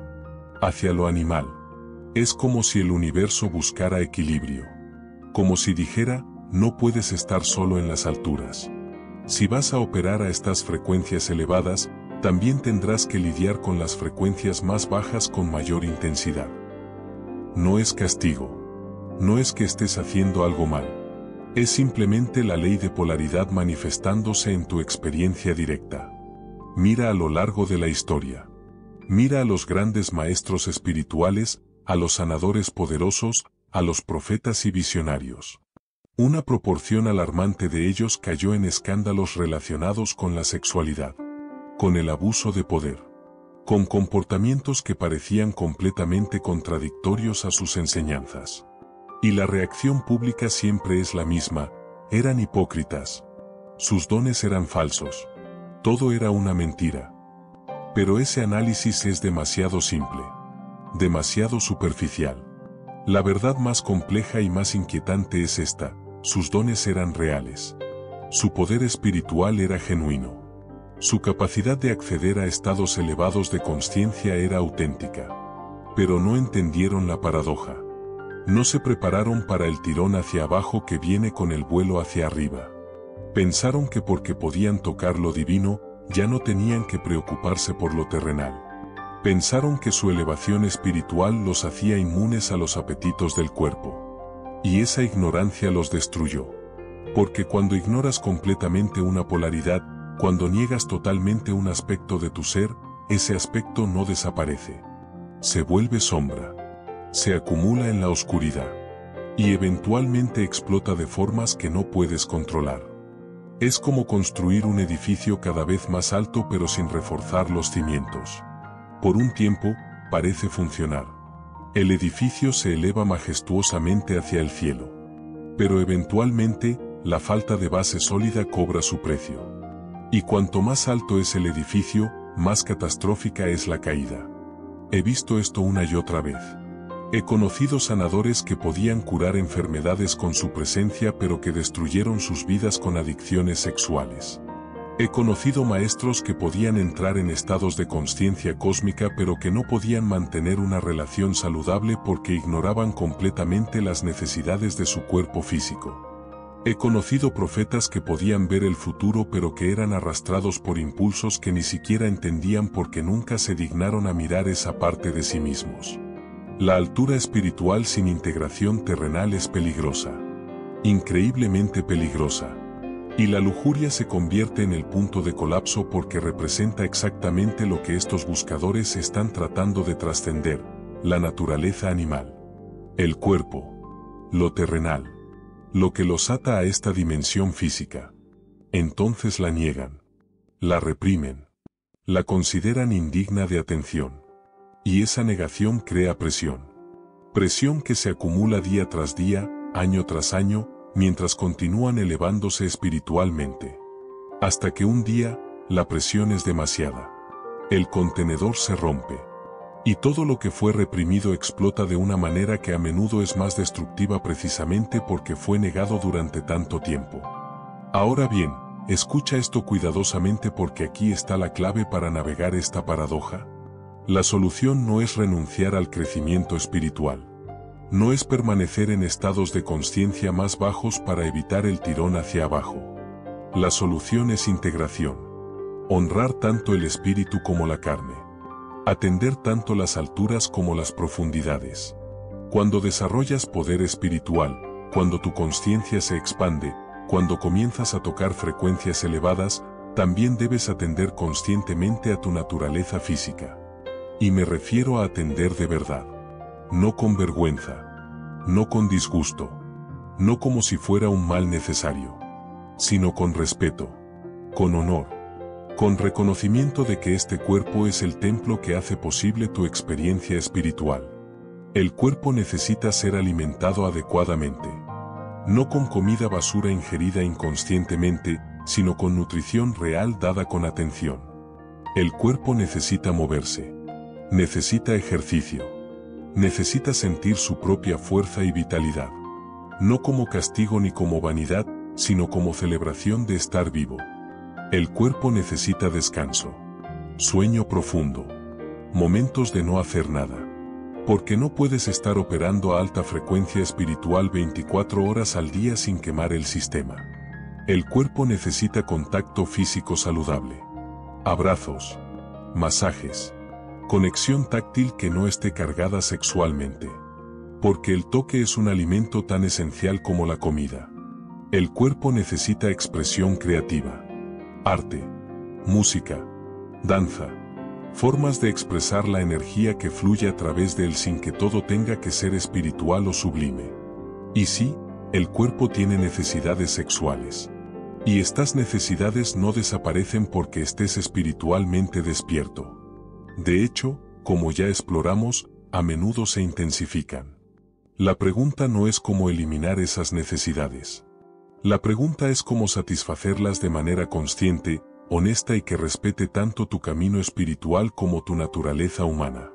Hacia lo animal. Es como si el universo buscara equilibrio. Como si dijera: no puedes estar solo en las alturas. Si vas a operar a estas frecuencias elevadas, también tendrás que lidiar con las frecuencias más bajas con mayor intensidad. No es castigo. No es que estés haciendo algo mal. Es simplemente la ley de polaridad manifestándose en tu experiencia directa. Mira a lo largo de la historia. Mira a los grandes maestros espirituales, a los sanadores poderosos, a los profetas y visionarios. Una proporción alarmante de ellos cayó en escándalos relacionados con la sexualidad, con el abuso de poder, con comportamientos que parecían completamente contradictorios a sus enseñanzas. Y la reacción pública siempre es la misma: eran hipócritas. Sus dones eran falsos. Todo era una mentira. Pero ese análisis es demasiado simple, demasiado superficial. La verdad más compleja y más inquietante es esta: sus dones eran reales. Su poder espiritual era genuino. Su capacidad de acceder a estados elevados de conciencia era auténtica. Pero no entendieron la paradoja. No se prepararon para el tirón hacia abajo que viene con el vuelo hacia arriba. Pensaron que porque podían tocar lo divino, ya no tenían que preocuparse por lo terrenal. Pensaron que su elevación espiritual los hacía inmunes a los apetitos del cuerpo. Y esa ignorancia los destruyó. Porque cuando ignoras completamente una polaridad, cuando niegas totalmente un aspecto de tu ser, ese aspecto no desaparece. Se vuelve sombra. Se acumula en la oscuridad. y eventualmente explota de formas que no puedes controlar. Es como construir un edificio cada vez más alto pero sin reforzar los cimientos. Por un tiempo, parece funcionar. El edificio se eleva majestuosamente hacia el cielo. Pero eventualmente, la falta de base sólida cobra su precio. Y cuanto más alto es el edificio, más catastrófica es la caída. He visto esto una y otra vez. He conocido sanadores que podían curar enfermedades con su presencia pero que destruyeron sus vidas con adicciones sexuales. He conocido maestros que podían entrar en estados de consciencia cósmica pero que no podían mantener una relación saludable porque ignoraban completamente las necesidades de su cuerpo físico. He conocido profetas que podían ver el futuro pero que eran arrastrados por impulsos que ni siquiera entendían porque nunca se dignaron a mirar esa parte de sí mismos. La altura espiritual sin integración terrenal es peligrosa. Increíblemente peligrosa. Y la lujuria se convierte en el punto de colapso porque representa exactamente lo que estos buscadores están tratando de trascender, la naturaleza animal. El cuerpo. Lo terrenal. Lo que los ata a esta dimensión física. Entonces la niegan. La reprimen. La consideran indigna de atención. Y esa negación crea presión. Presión que se acumula día tras día, año tras año, mientras continúan elevándose espiritualmente. Hasta que un día, la presión es demasiada. El contenedor se rompe. Y todo lo que fue reprimido explota de una manera que a menudo es más destructiva precisamente porque fue negado durante tanto tiempo. Ahora bien, escucha esto cuidadosamente porque aquí está la clave para navegar esta paradoja. La solución no es renunciar al crecimiento espiritual. No es permanecer en estados de conciencia más bajos para evitar el tirón hacia abajo. La solución es integración. Honrar tanto el espíritu como la carne. Atender tanto las alturas como las profundidades. Cuando desarrollas poder espiritual, cuando tu conciencia se expande, cuando comienzas a tocar frecuencias elevadas, también debes atender conscientemente a tu naturaleza física. Y me refiero a atender de verdad. No con vergüenza. No con disgusto. No como si fuera un mal necesario. Sino con respeto. Con honor. Con reconocimiento de que este cuerpo es el templo que hace posible tu experiencia espiritual. El cuerpo necesita ser alimentado adecuadamente. No con comida basura ingerida inconscientemente, sino con nutrición real dada con atención. El cuerpo necesita moverse. Necesita ejercicio. Necesita sentir su propia fuerza y vitalidad. No como castigo ni como vanidad, sino como celebración de estar vivo. El cuerpo necesita descanso. Sueño profundo. Momentos de no hacer nada. Porque no puedes estar operando a alta frecuencia espiritual 24 horas al día sin quemar el sistema. El cuerpo necesita contacto físico saludable. Abrazos. Masajes. Conexión táctil que no esté cargada sexualmente. Porque el toque es un alimento tan esencial como la comida. El cuerpo necesita expresión creativa. Arte. Música. Danza. Formas de expresar la energía que fluye a través de él sin que todo tenga que ser espiritual o sublime. Y sí, el cuerpo tiene necesidades sexuales. Y estas necesidades no desaparecen porque estés espiritualmente despierto. De hecho, como ya exploramos, a menudo se intensifican. La pregunta no es cómo eliminar esas necesidades. La pregunta es cómo satisfacerlas de manera consciente, honesta y que respete tanto tu camino espiritual como tu naturaleza humana.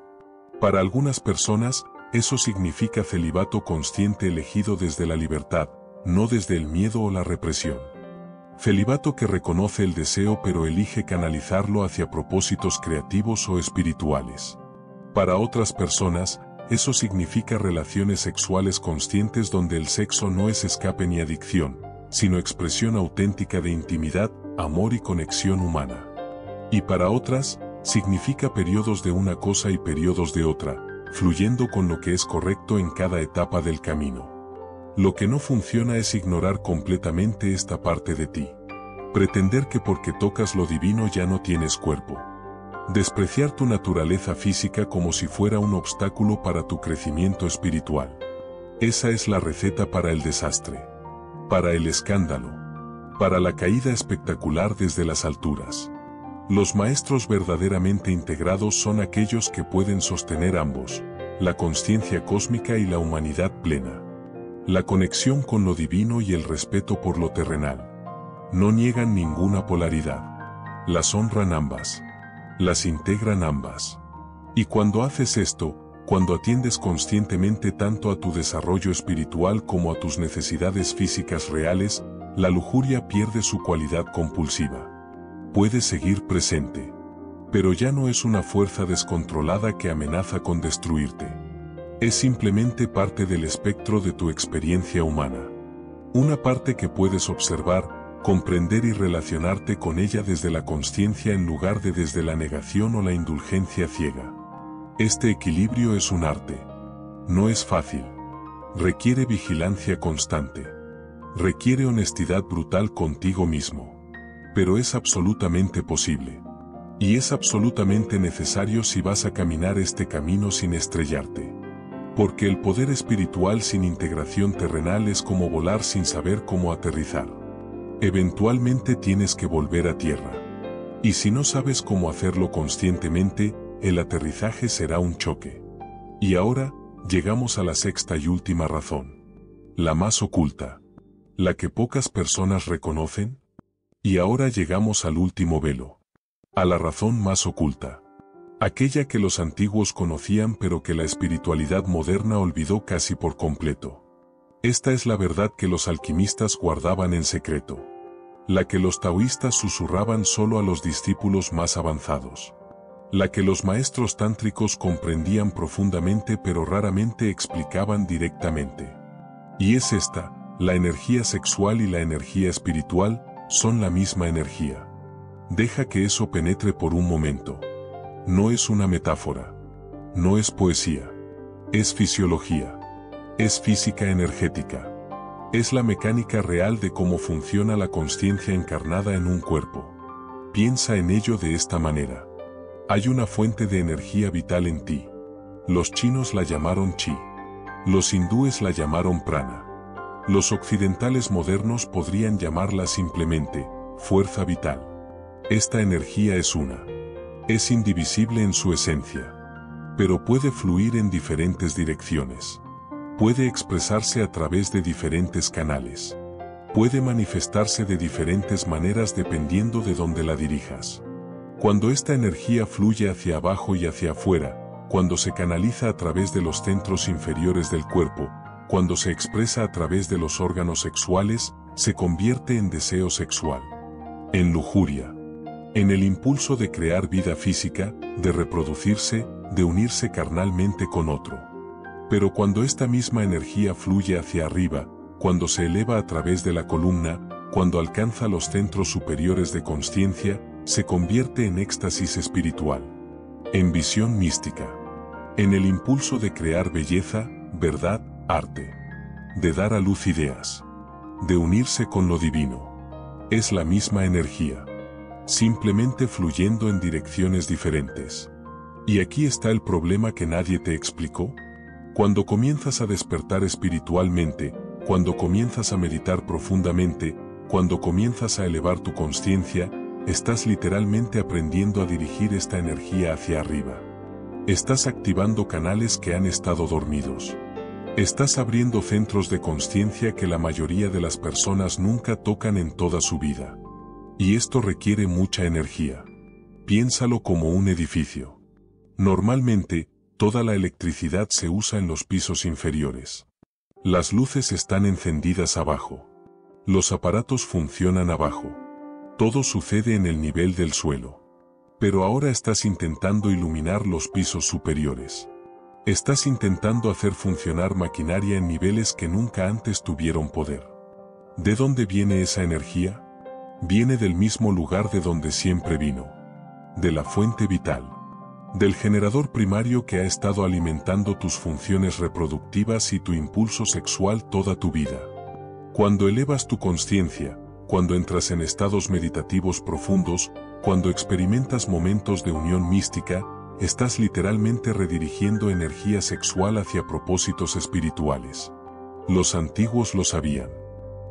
Para algunas personas, eso significa celibato consciente elegido desde la libertad, no desde el miedo o la represión. Celibato que reconoce el deseo pero elige canalizarlo hacia propósitos creativos o espirituales. Para otras personas, eso significa relaciones sexuales conscientes donde el sexo no es escape ni adicción, sino expresión auténtica de intimidad, amor y conexión humana. Y para otras, significa periodos de una cosa y periodos de otra, fluyendo con lo que es correcto en cada etapa del camino. Lo que no funciona es ignorar completamente esta parte de ti. Pretender que porque tocas lo divino ya no tienes cuerpo. Despreciar tu naturaleza física como si fuera un obstáculo para tu crecimiento espiritual. Esa es la receta para el desastre, para el escándalo, para la caída espectacular desde las alturas. Los maestros verdaderamente integrados son aquellos que pueden sostener ambos, la consciencia cósmica y la humanidad plena. La conexión con lo divino y el respeto por lo terrenal. No niegan ninguna polaridad. Las honran ambas. Las integran ambas. Y cuando haces esto, cuando atiendes conscientemente tanto a tu desarrollo espiritual como a tus necesidades físicas reales, la lujuria pierde su cualidad compulsiva. Puede seguir presente, pero ya no es una fuerza descontrolada que amenaza con destruirte. Es simplemente parte del espectro de tu experiencia humana. Una parte que puedes observar, comprender y relacionarte con ella desde la consciencia en lugar de desde la negación o la indulgencia ciega. Este equilibrio es un arte. No es fácil. Requiere vigilancia constante. Requiere honestidad brutal contigo mismo. Pero es absolutamente posible. Y es absolutamente necesario si vas a caminar este camino sin estrellarte. Porque el poder espiritual sin integración terrenal es como volar sin saber cómo aterrizar. Eventualmente tienes que volver a tierra. Y si no sabes cómo hacerlo conscientemente, el aterrizaje será un choque. Y ahora, llegamos a la sexta y última razón. La más oculta. La que pocas personas reconocen. Y ahora llegamos al último velo. A la razón más oculta. Aquella que los antiguos conocían pero que la espiritualidad moderna olvidó casi por completo. Esta es la verdad que los alquimistas guardaban en secreto. La que los taoístas susurraban solo a los discípulos más avanzados. La que los maestros tántricos comprendían profundamente pero raramente explicaban directamente. Y es esta, la energía sexual y la energía espiritual, son la misma energía. Deja que eso penetre por un momento. No es una metáfora. No es poesía. Es fisiología. Es física energética. Es la mecánica real de cómo funciona la consciencia encarnada en un cuerpo. Piensa en ello de esta manera. Hay una fuente de energía vital en ti. Los chinos la llamaron chi. Los hindúes la llamaron prana. Los occidentales modernos podrían llamarla simplemente fuerza vital. Esta energía es una. Es indivisible en su esencia. Pero puede fluir en diferentes direcciones. Puede expresarse a través de diferentes canales. Puede manifestarse de diferentes maneras dependiendo de dónde la dirijas. Cuando esta energía fluye hacia abajo y hacia afuera, cuando se canaliza a través de los centros inferiores del cuerpo, cuando se expresa a través de los órganos sexuales, se convierte en deseo sexual, en lujuria, en el impulso de crear vida física, de reproducirse, de unirse carnalmente con otro. Pero cuando esta misma energía fluye hacia arriba, cuando se eleva a través de la columna, cuando alcanza los centros superiores de consciencia, se convierte en éxtasis espiritual, en visión mística, en el impulso de crear belleza, verdad, arte, de dar a luz ideas, de unirse con lo divino. Es la misma energía, simplemente fluyendo en direcciones diferentes. Y aquí está el problema que nadie te explicó. Cuando comienzas a despertar espiritualmente, cuando comienzas a meditar profundamente, cuando comienzas a elevar tu consciencia, estás literalmente aprendiendo a dirigir esta energía hacia arriba. Estás activando canales que han estado dormidos. Estás abriendo centros de consciencia que la mayoría de las personas nunca tocan en toda su vida. Y esto requiere mucha energía. Piénsalo como un edificio. Normalmente, toda la electricidad se usa en los pisos inferiores. Las luces están encendidas abajo. Los aparatos funcionan abajo. Todo sucede en el nivel del suelo. Pero ahora estás intentando iluminar los pisos superiores. Estás intentando hacer funcionar maquinaria en niveles que nunca antes tuvieron poder. ¿De dónde viene esa energía? Viene del mismo lugar de donde siempre vino. De la fuente vital. Del generador primario que ha estado alimentando tus funciones reproductivas y tu impulso sexual toda tu vida. Cuando elevas tu consciencia, cuando entras en estados meditativos profundos, cuando experimentas momentos de unión mística, estás literalmente redirigiendo energía sexual hacia propósitos espirituales. Los antiguos lo sabían.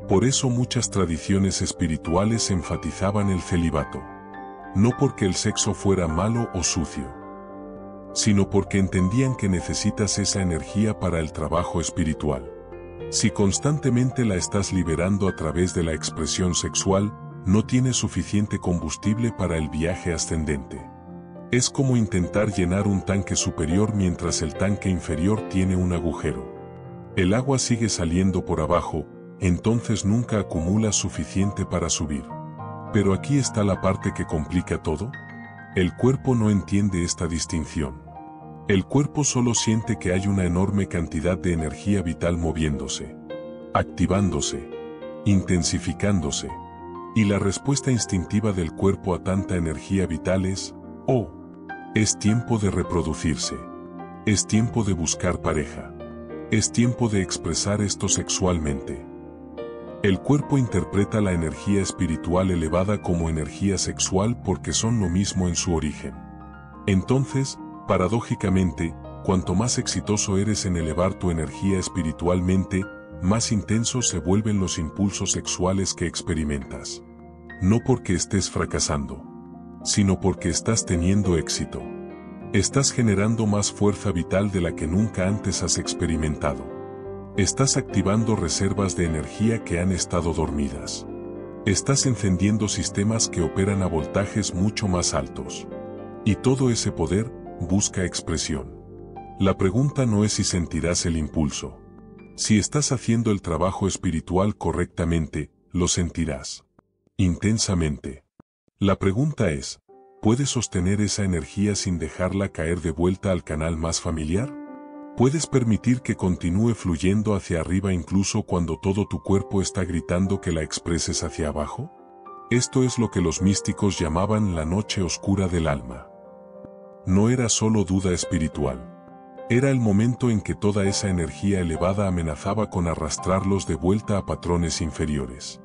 Por eso muchas tradiciones espirituales enfatizaban el celibato. No porque el sexo fuera malo o sucio, sino porque entendían que necesitas esa energía para el trabajo espiritual. Si constantemente la estás liberando a través de la expresión sexual, no tienes suficiente combustible para el viaje ascendente. Es como intentar llenar un tanque superior mientras el tanque inferior tiene un agujero. El agua sigue saliendo por abajo, entonces nunca acumulas suficiente para subir. Pero aquí está la parte que complica todo. El cuerpo no entiende esta distinción. El cuerpo solo siente que hay una enorme cantidad de energía vital moviéndose, activándose, intensificándose. Y la respuesta instintiva del cuerpo a tanta energía vital es, oh, es tiempo de reproducirse. Es tiempo de buscar pareja. Es tiempo de expresar esto sexualmente. El cuerpo interpreta la energía espiritual elevada como energía sexual porque son lo mismo en su origen. Entonces, paradójicamente, cuanto más exitoso eres en elevar tu energía espiritualmente, más intensos se vuelven los impulsos sexuales que experimentas. No porque estés fracasando, sino porque estás teniendo éxito. Estás generando más fuerza vital de la que nunca antes has experimentado. Estás activando reservas de energía que han estado dormidas. Estás encendiendo sistemas que operan a voltajes mucho más altos. Y todo ese poder busca expresión. La pregunta no es si sentirás el impulso. Si estás haciendo el trabajo espiritual correctamente, lo sentirás intensamente. La pregunta es, ¿puedes sostener esa energía sin dejarla caer de vuelta al canal más familiar? ¿Puedes permitir que continúe fluyendo hacia arriba incluso cuando todo tu cuerpo está gritando que la expreses hacia abajo? Esto es lo que los místicos llamaban la noche oscura del alma. No era solo duda espiritual. Era el momento en que toda esa energía elevada amenazaba con arrastrarlos de vuelta a patrones inferiores.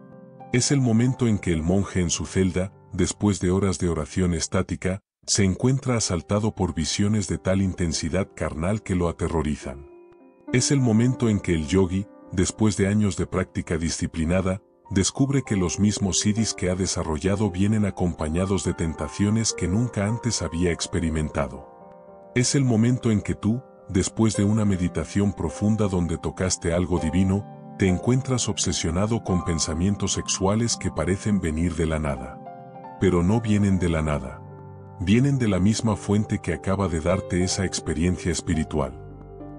Es el momento en que el monje en su celda, después de horas de oración estática, se encuentra asaltado por visiones de tal intensidad carnal que lo aterrorizan. Es el momento en que el yogi, después de años de práctica disciplinada, descubre que los mismos siddhis que ha desarrollado vienen acompañados de tentaciones que nunca antes había experimentado. Es el momento en que tú, después de una meditación profunda donde tocaste algo divino, te encuentras obsesionado con pensamientos sexuales que parecen venir de la nada. Pero no vienen de la nada. Vienen de la misma fuente que acaba de darte esa experiencia espiritual.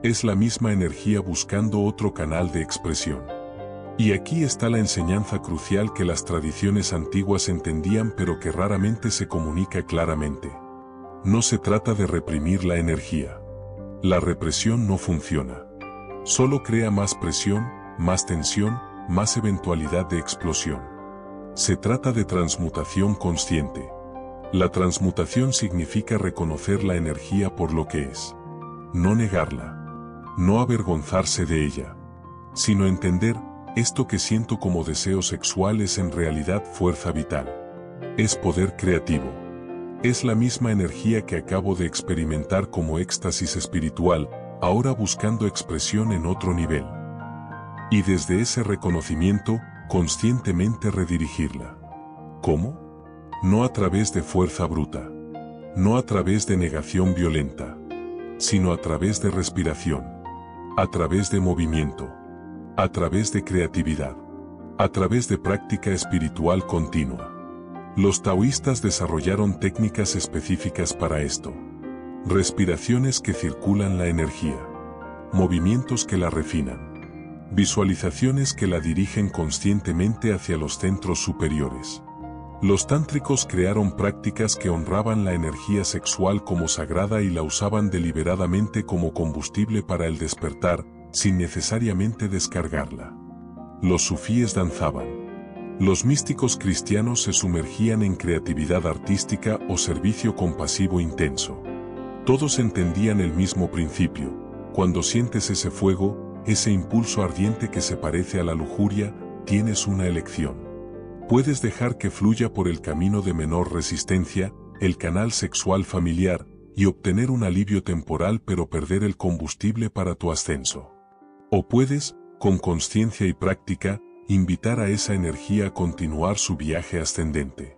Es la misma energía buscando otro canal de expresión. Y aquí está la enseñanza crucial que las tradiciones antiguas entendían pero que raramente se comunica claramente. No se trata de reprimir la energía. La represión no funciona. Solo crea más presión, más tensión, más eventualidad de explosión. Se trata de transmutación consciente. La transmutación significa reconocer la energía por lo que es. No negarla. No avergonzarse de ella. Sino entender, esto que siento como deseo sexual es en realidad fuerza vital. Es poder creativo. Es la misma energía que acabo de experimentar como éxtasis espiritual, ahora buscando expresión en otro nivel. Y desde ese reconocimiento, conscientemente redirigirla. ¿Cómo? No a través de fuerza bruta. No a través de negación violenta. Sino a través de respiración. A través de movimiento. A través de creatividad. A través de práctica espiritual continua. Los taoístas desarrollaron técnicas específicas para esto. Respiraciones que circulan la energía. Movimientos que la refinan. Visualizaciones que la dirigen conscientemente hacia los centros superiores. Los tántricos crearon prácticas que honraban la energía sexual como sagrada y la usaban deliberadamente como combustible para el despertar, sin necesariamente descargarla. Los sufíes danzaban. Los místicos cristianos se sumergían en creatividad artística o servicio compasivo intenso. Todos entendían el mismo principio: cuando sientes ese fuego, ese impulso ardiente que se parece a la lujuria, tienes una elección. Puedes dejar que fluya por el camino de menor resistencia, el canal sexual familiar, y obtener un alivio temporal pero perder el combustible para tu ascenso. O puedes, Con consciencia y práctica, invitar a esa energía a continuar su viaje ascendente.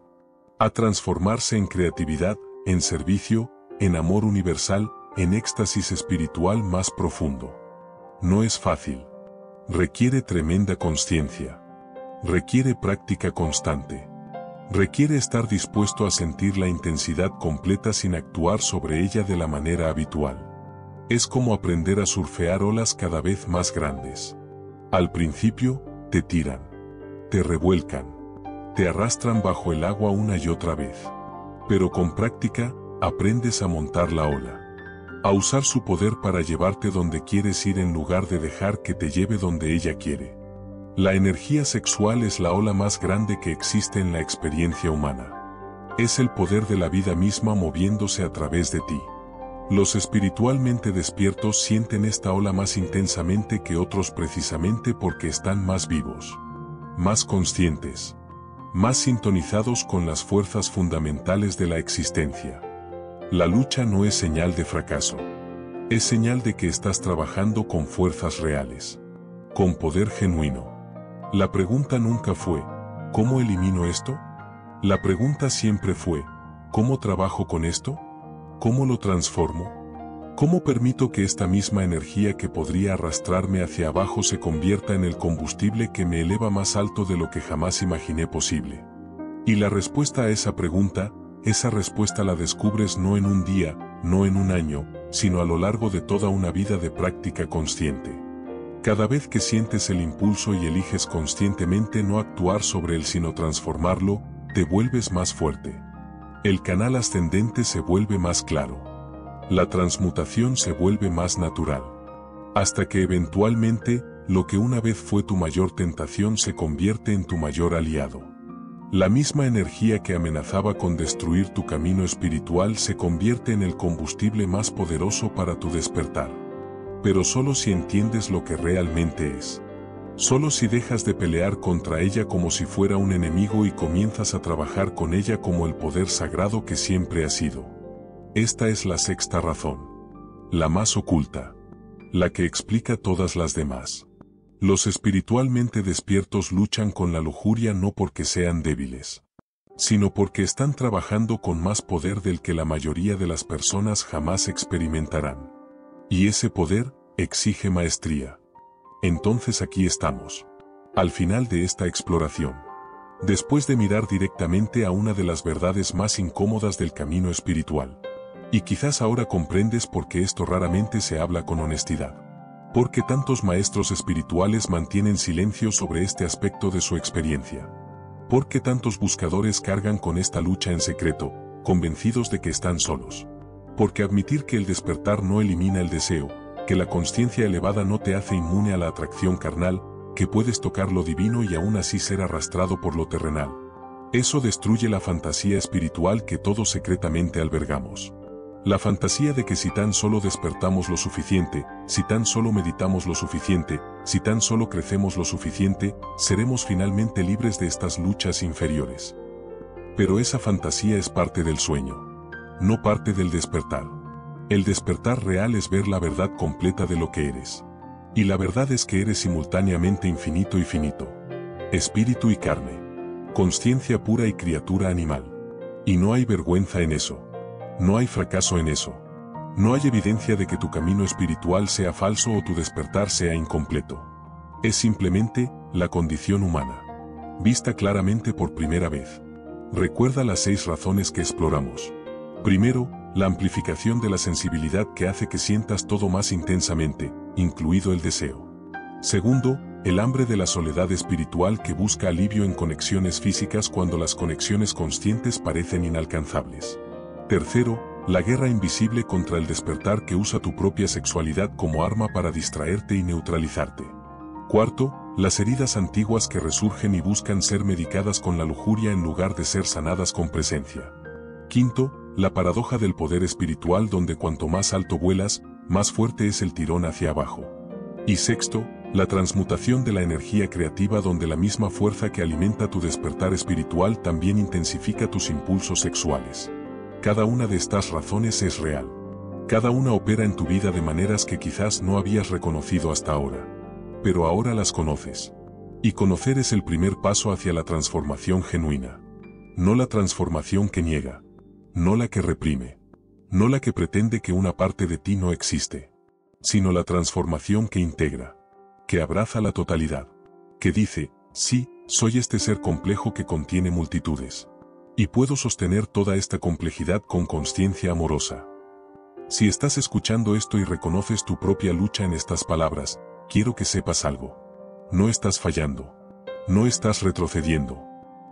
A transformarse en creatividad, en servicio, en amor universal, en éxtasis espiritual más profundo. No es fácil. Requiere tremenda consciencia. Requiere práctica constante. Requiere estar dispuesto a sentir la intensidad completa sin actuar sobre ella de la manera habitual. Es como aprender a surfear olas cada vez más grandes. Al principio, te tiran, te revuelcan, te arrastran bajo el agua una y otra vez. Pero con práctica, aprendes a montar la ola. A usar su poder para llevarte donde quieres ir en lugar de dejar que te lleve donde ella quiere. La energía sexual es la ola más grande que existe en la experiencia humana. Es el poder de la vida misma moviéndose a través de ti. Los espiritualmente despiertos sienten esta ola más intensamente que otros precisamente porque están más vivos, más conscientes, más sintonizados con las fuerzas fundamentales de la existencia. La lucha no es señal de fracaso. Es señal de que estás trabajando con fuerzas reales, con poder genuino. La pregunta nunca fue, ¿cómo elimino esto? La pregunta siempre fue, ¿cómo trabajo con esto? ¿Cómo lo transformo? ¿Cómo permito que esta misma energía que podría arrastrarme hacia abajo se convierta en el combustible que me eleva más alto de lo que jamás imaginé posible? Y la respuesta a esa pregunta, esa respuesta la descubres no en un día, no en un año, sino a lo largo de toda una vida de práctica consciente. Cada vez que sientes el impulso y eliges conscientemente no actuar sobre él sino transformarlo, te vuelves más fuerte. El canal ascendente se vuelve más claro. La transmutación se vuelve más natural. Hasta que eventualmente, lo que una vez fue tu mayor tentación se convierte en tu mayor aliado. La misma energía que amenazaba con destruir tu camino espiritual se convierte en el combustible más poderoso para tu despertar. Pero solo si entiendes lo que realmente es. Solo si dejas de pelear contra ella como si fuera un enemigo y comienzas a trabajar con ella como el poder sagrado que siempre ha sido. Esta es la sexta razón. La más oculta. La que explica todas las demás. Los espiritualmente despiertos luchan con la lujuria no porque sean débiles, sino porque están trabajando con más poder del que la mayoría de las personas jamás experimentarán. Y ese poder exige maestría. Entonces aquí estamos, al final de esta exploración. Después de mirar directamente a una de las verdades más incómodas del camino espiritual. Y quizás ahora comprendes por qué esto raramente se habla con honestidad. ¿Por qué tantos maestros espirituales mantienen silencio sobre este aspecto de su experiencia? ¿Por qué tantos buscadores cargan con esta lucha en secreto, convencidos de que están solos? Porque admitir que el despertar no elimina el deseo, que la consciencia elevada no te hace inmune a la atracción carnal, que puedes tocar lo divino y aún así ser arrastrado por lo terrenal. Eso destruye la fantasía espiritual que todos secretamente albergamos. La fantasía de que si tan solo despertamos lo suficiente, si tan solo meditamos lo suficiente, si tan solo crecemos lo suficiente, seremos finalmente libres de estas luchas inferiores. Pero esa fantasía es parte del sueño, no parte del despertar. El despertar real es ver la verdad completa de lo que eres. Y la verdad es que eres simultáneamente infinito y finito. Espíritu y carne. Consciencia pura y criatura animal. Y no hay vergüenza en eso. No hay fracaso en eso. No hay evidencia de que tu camino espiritual sea falso o tu despertar sea incompleto. Es simplemente la condición humana, vista claramente por primera vez. Recuerda las 6 razones que exploramos. Primero, la amplificación de la sensibilidad que hace que sientas todo más intensamente, incluido el deseo. Segundo, el hambre de la soledad espiritual que busca alivio en conexiones físicas cuando las conexiones conscientes parecen inalcanzables. Tercero, la guerra invisible contra el despertar que usa tu propia sexualidad como arma para distraerte y neutralizarte. Cuarto, las heridas antiguas que resurgen y buscan ser medicadas con la lujuria en lugar de ser sanadas con presencia. Quinto, la paradoja del poder espiritual donde cuanto más alto vuelas, más fuerte es el tirón hacia abajo. Y sexto, la transmutación de la energía creativa donde la misma fuerza que alimenta tu despertar espiritual también intensifica tus impulsos sexuales. Cada una de estas razones es real. Cada una opera en tu vida de maneras que quizás no habías reconocido hasta ahora. pero ahora las conoces. Y conocer es el primer paso hacia la transformación genuina. No la transformación que niega. No la que reprime. No la que pretende que una parte de ti no existe. Sino la transformación que integra. Que abraza la totalidad. Que dice, sí, soy este ser complejo que contiene multitudes. Y puedo sostener toda esta complejidad con consciencia amorosa. Si estás escuchando esto y reconoces tu propia lucha en estas palabras, quiero que sepas algo. No estás fallando. No estás retrocediendo.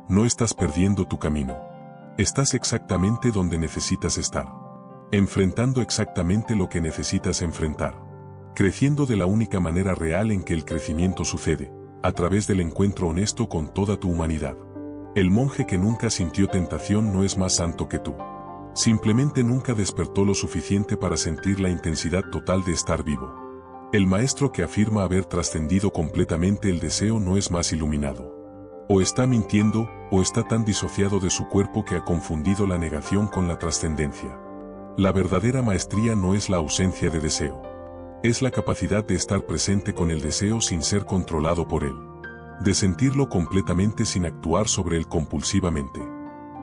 No estás perdiendo tu camino. Estás exactamente donde necesitas estar. Enfrentando exactamente lo que necesitas enfrentar. Creciendo de la única manera real en que el crecimiento sucede, a través del encuentro honesto con toda tu humanidad. El monje que nunca sintió tentación no es más santo que tú. Simplemente nunca despertó lo suficiente para sentir la intensidad total de estar vivo. El maestro que afirma haber trascendido completamente el deseo no es más iluminado. O está mintiendo, o está tan disociado de su cuerpo que ha confundido la negación con la trascendencia. La verdadera maestría no es la ausencia de deseo. Es la capacidad de estar presente con el deseo sin ser controlado por él. De sentirlo completamente sin actuar sobre él compulsivamente.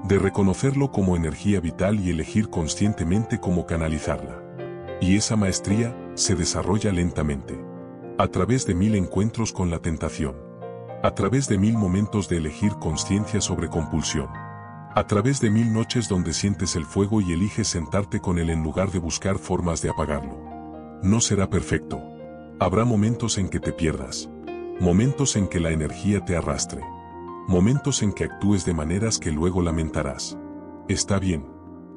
De reconocerlo como energía vital y elegir conscientemente cómo canalizarla. Y esa maestría se desarrolla lentamente. A través de 1000 encuentros con la tentación. A través de 1000 momentos de elegir conciencia sobre compulsión. A través de 1000 noches donde sientes el fuego y eliges sentarte con él en lugar de buscar formas de apagarlo. No será perfecto. Habrá momentos en que te pierdas. Momentos en que la energía te arrastre. Momentos en que actúes de maneras que luego lamentarás. Está bien.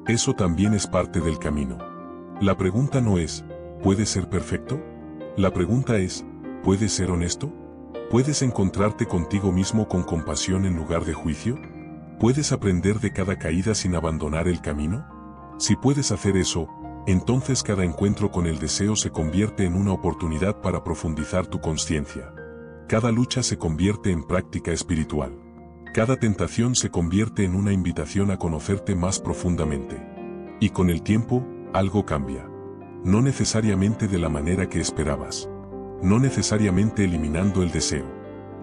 Eso también es parte del camino. La pregunta no es, ¿puedes ser perfecto? La pregunta es, ¿puedes ser honesto? ¿Puedes encontrarte contigo mismo con compasión en lugar de juicio? ¿Puedes aprender de cada caída sin abandonar el camino? Si puedes hacer eso, entonces cada encuentro con el deseo se convierte en una oportunidad para profundizar tu conciencia. Cada lucha se convierte en práctica espiritual. Cada tentación se convierte en una invitación a conocerte más profundamente. Y con el tiempo, algo cambia. No necesariamente de la manera que esperabas. No necesariamente eliminando el deseo.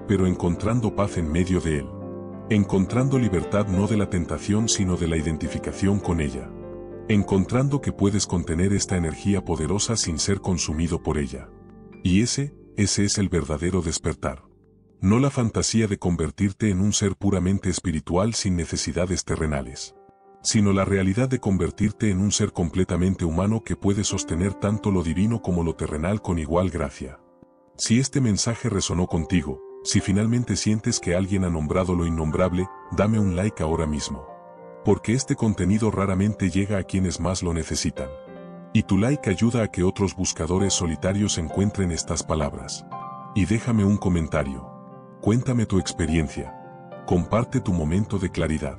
Pero encontrando paz en medio de él. Encontrando libertad no de la tentación sino de la identificación con ella. Encontrando que puedes contener esta energía poderosa sin ser consumido por ella. Y ese es el verdadero despertar. No la fantasía de convertirte en un ser puramente espiritual sin necesidades terrenales. Sino la realidad de convertirte en un ser completamente humano que puede sostener tanto lo divino como lo terrenal con igual gracia. Si este mensaje resonó contigo, si finalmente sientes que alguien ha nombrado lo innombrable, dame un like ahora mismo. Porque este contenido raramente llega a quienes más lo necesitan. Y tu like ayuda a que otros buscadores solitarios encuentren estas palabras. Y déjame un comentario. Cuéntame tu experiencia. Comparte tu momento de claridad.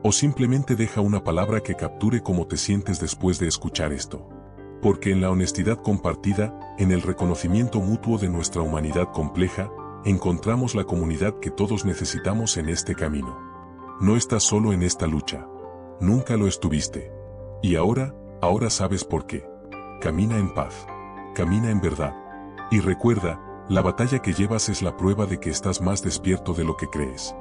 O simplemente deja una palabra que capture cómo te sientes después de escuchar esto. Porque en la honestidad compartida, en el reconocimiento mutuo de nuestra humanidad compleja, encontramos la comunidad que todos necesitamos en este camino. No estás solo en esta lucha. Nunca lo estuviste. Y ahora sabes por qué. Camina en paz. Camina en verdad. Y recuerda, la batalla que llevas es la prueba de que estás más despierto de lo que crees.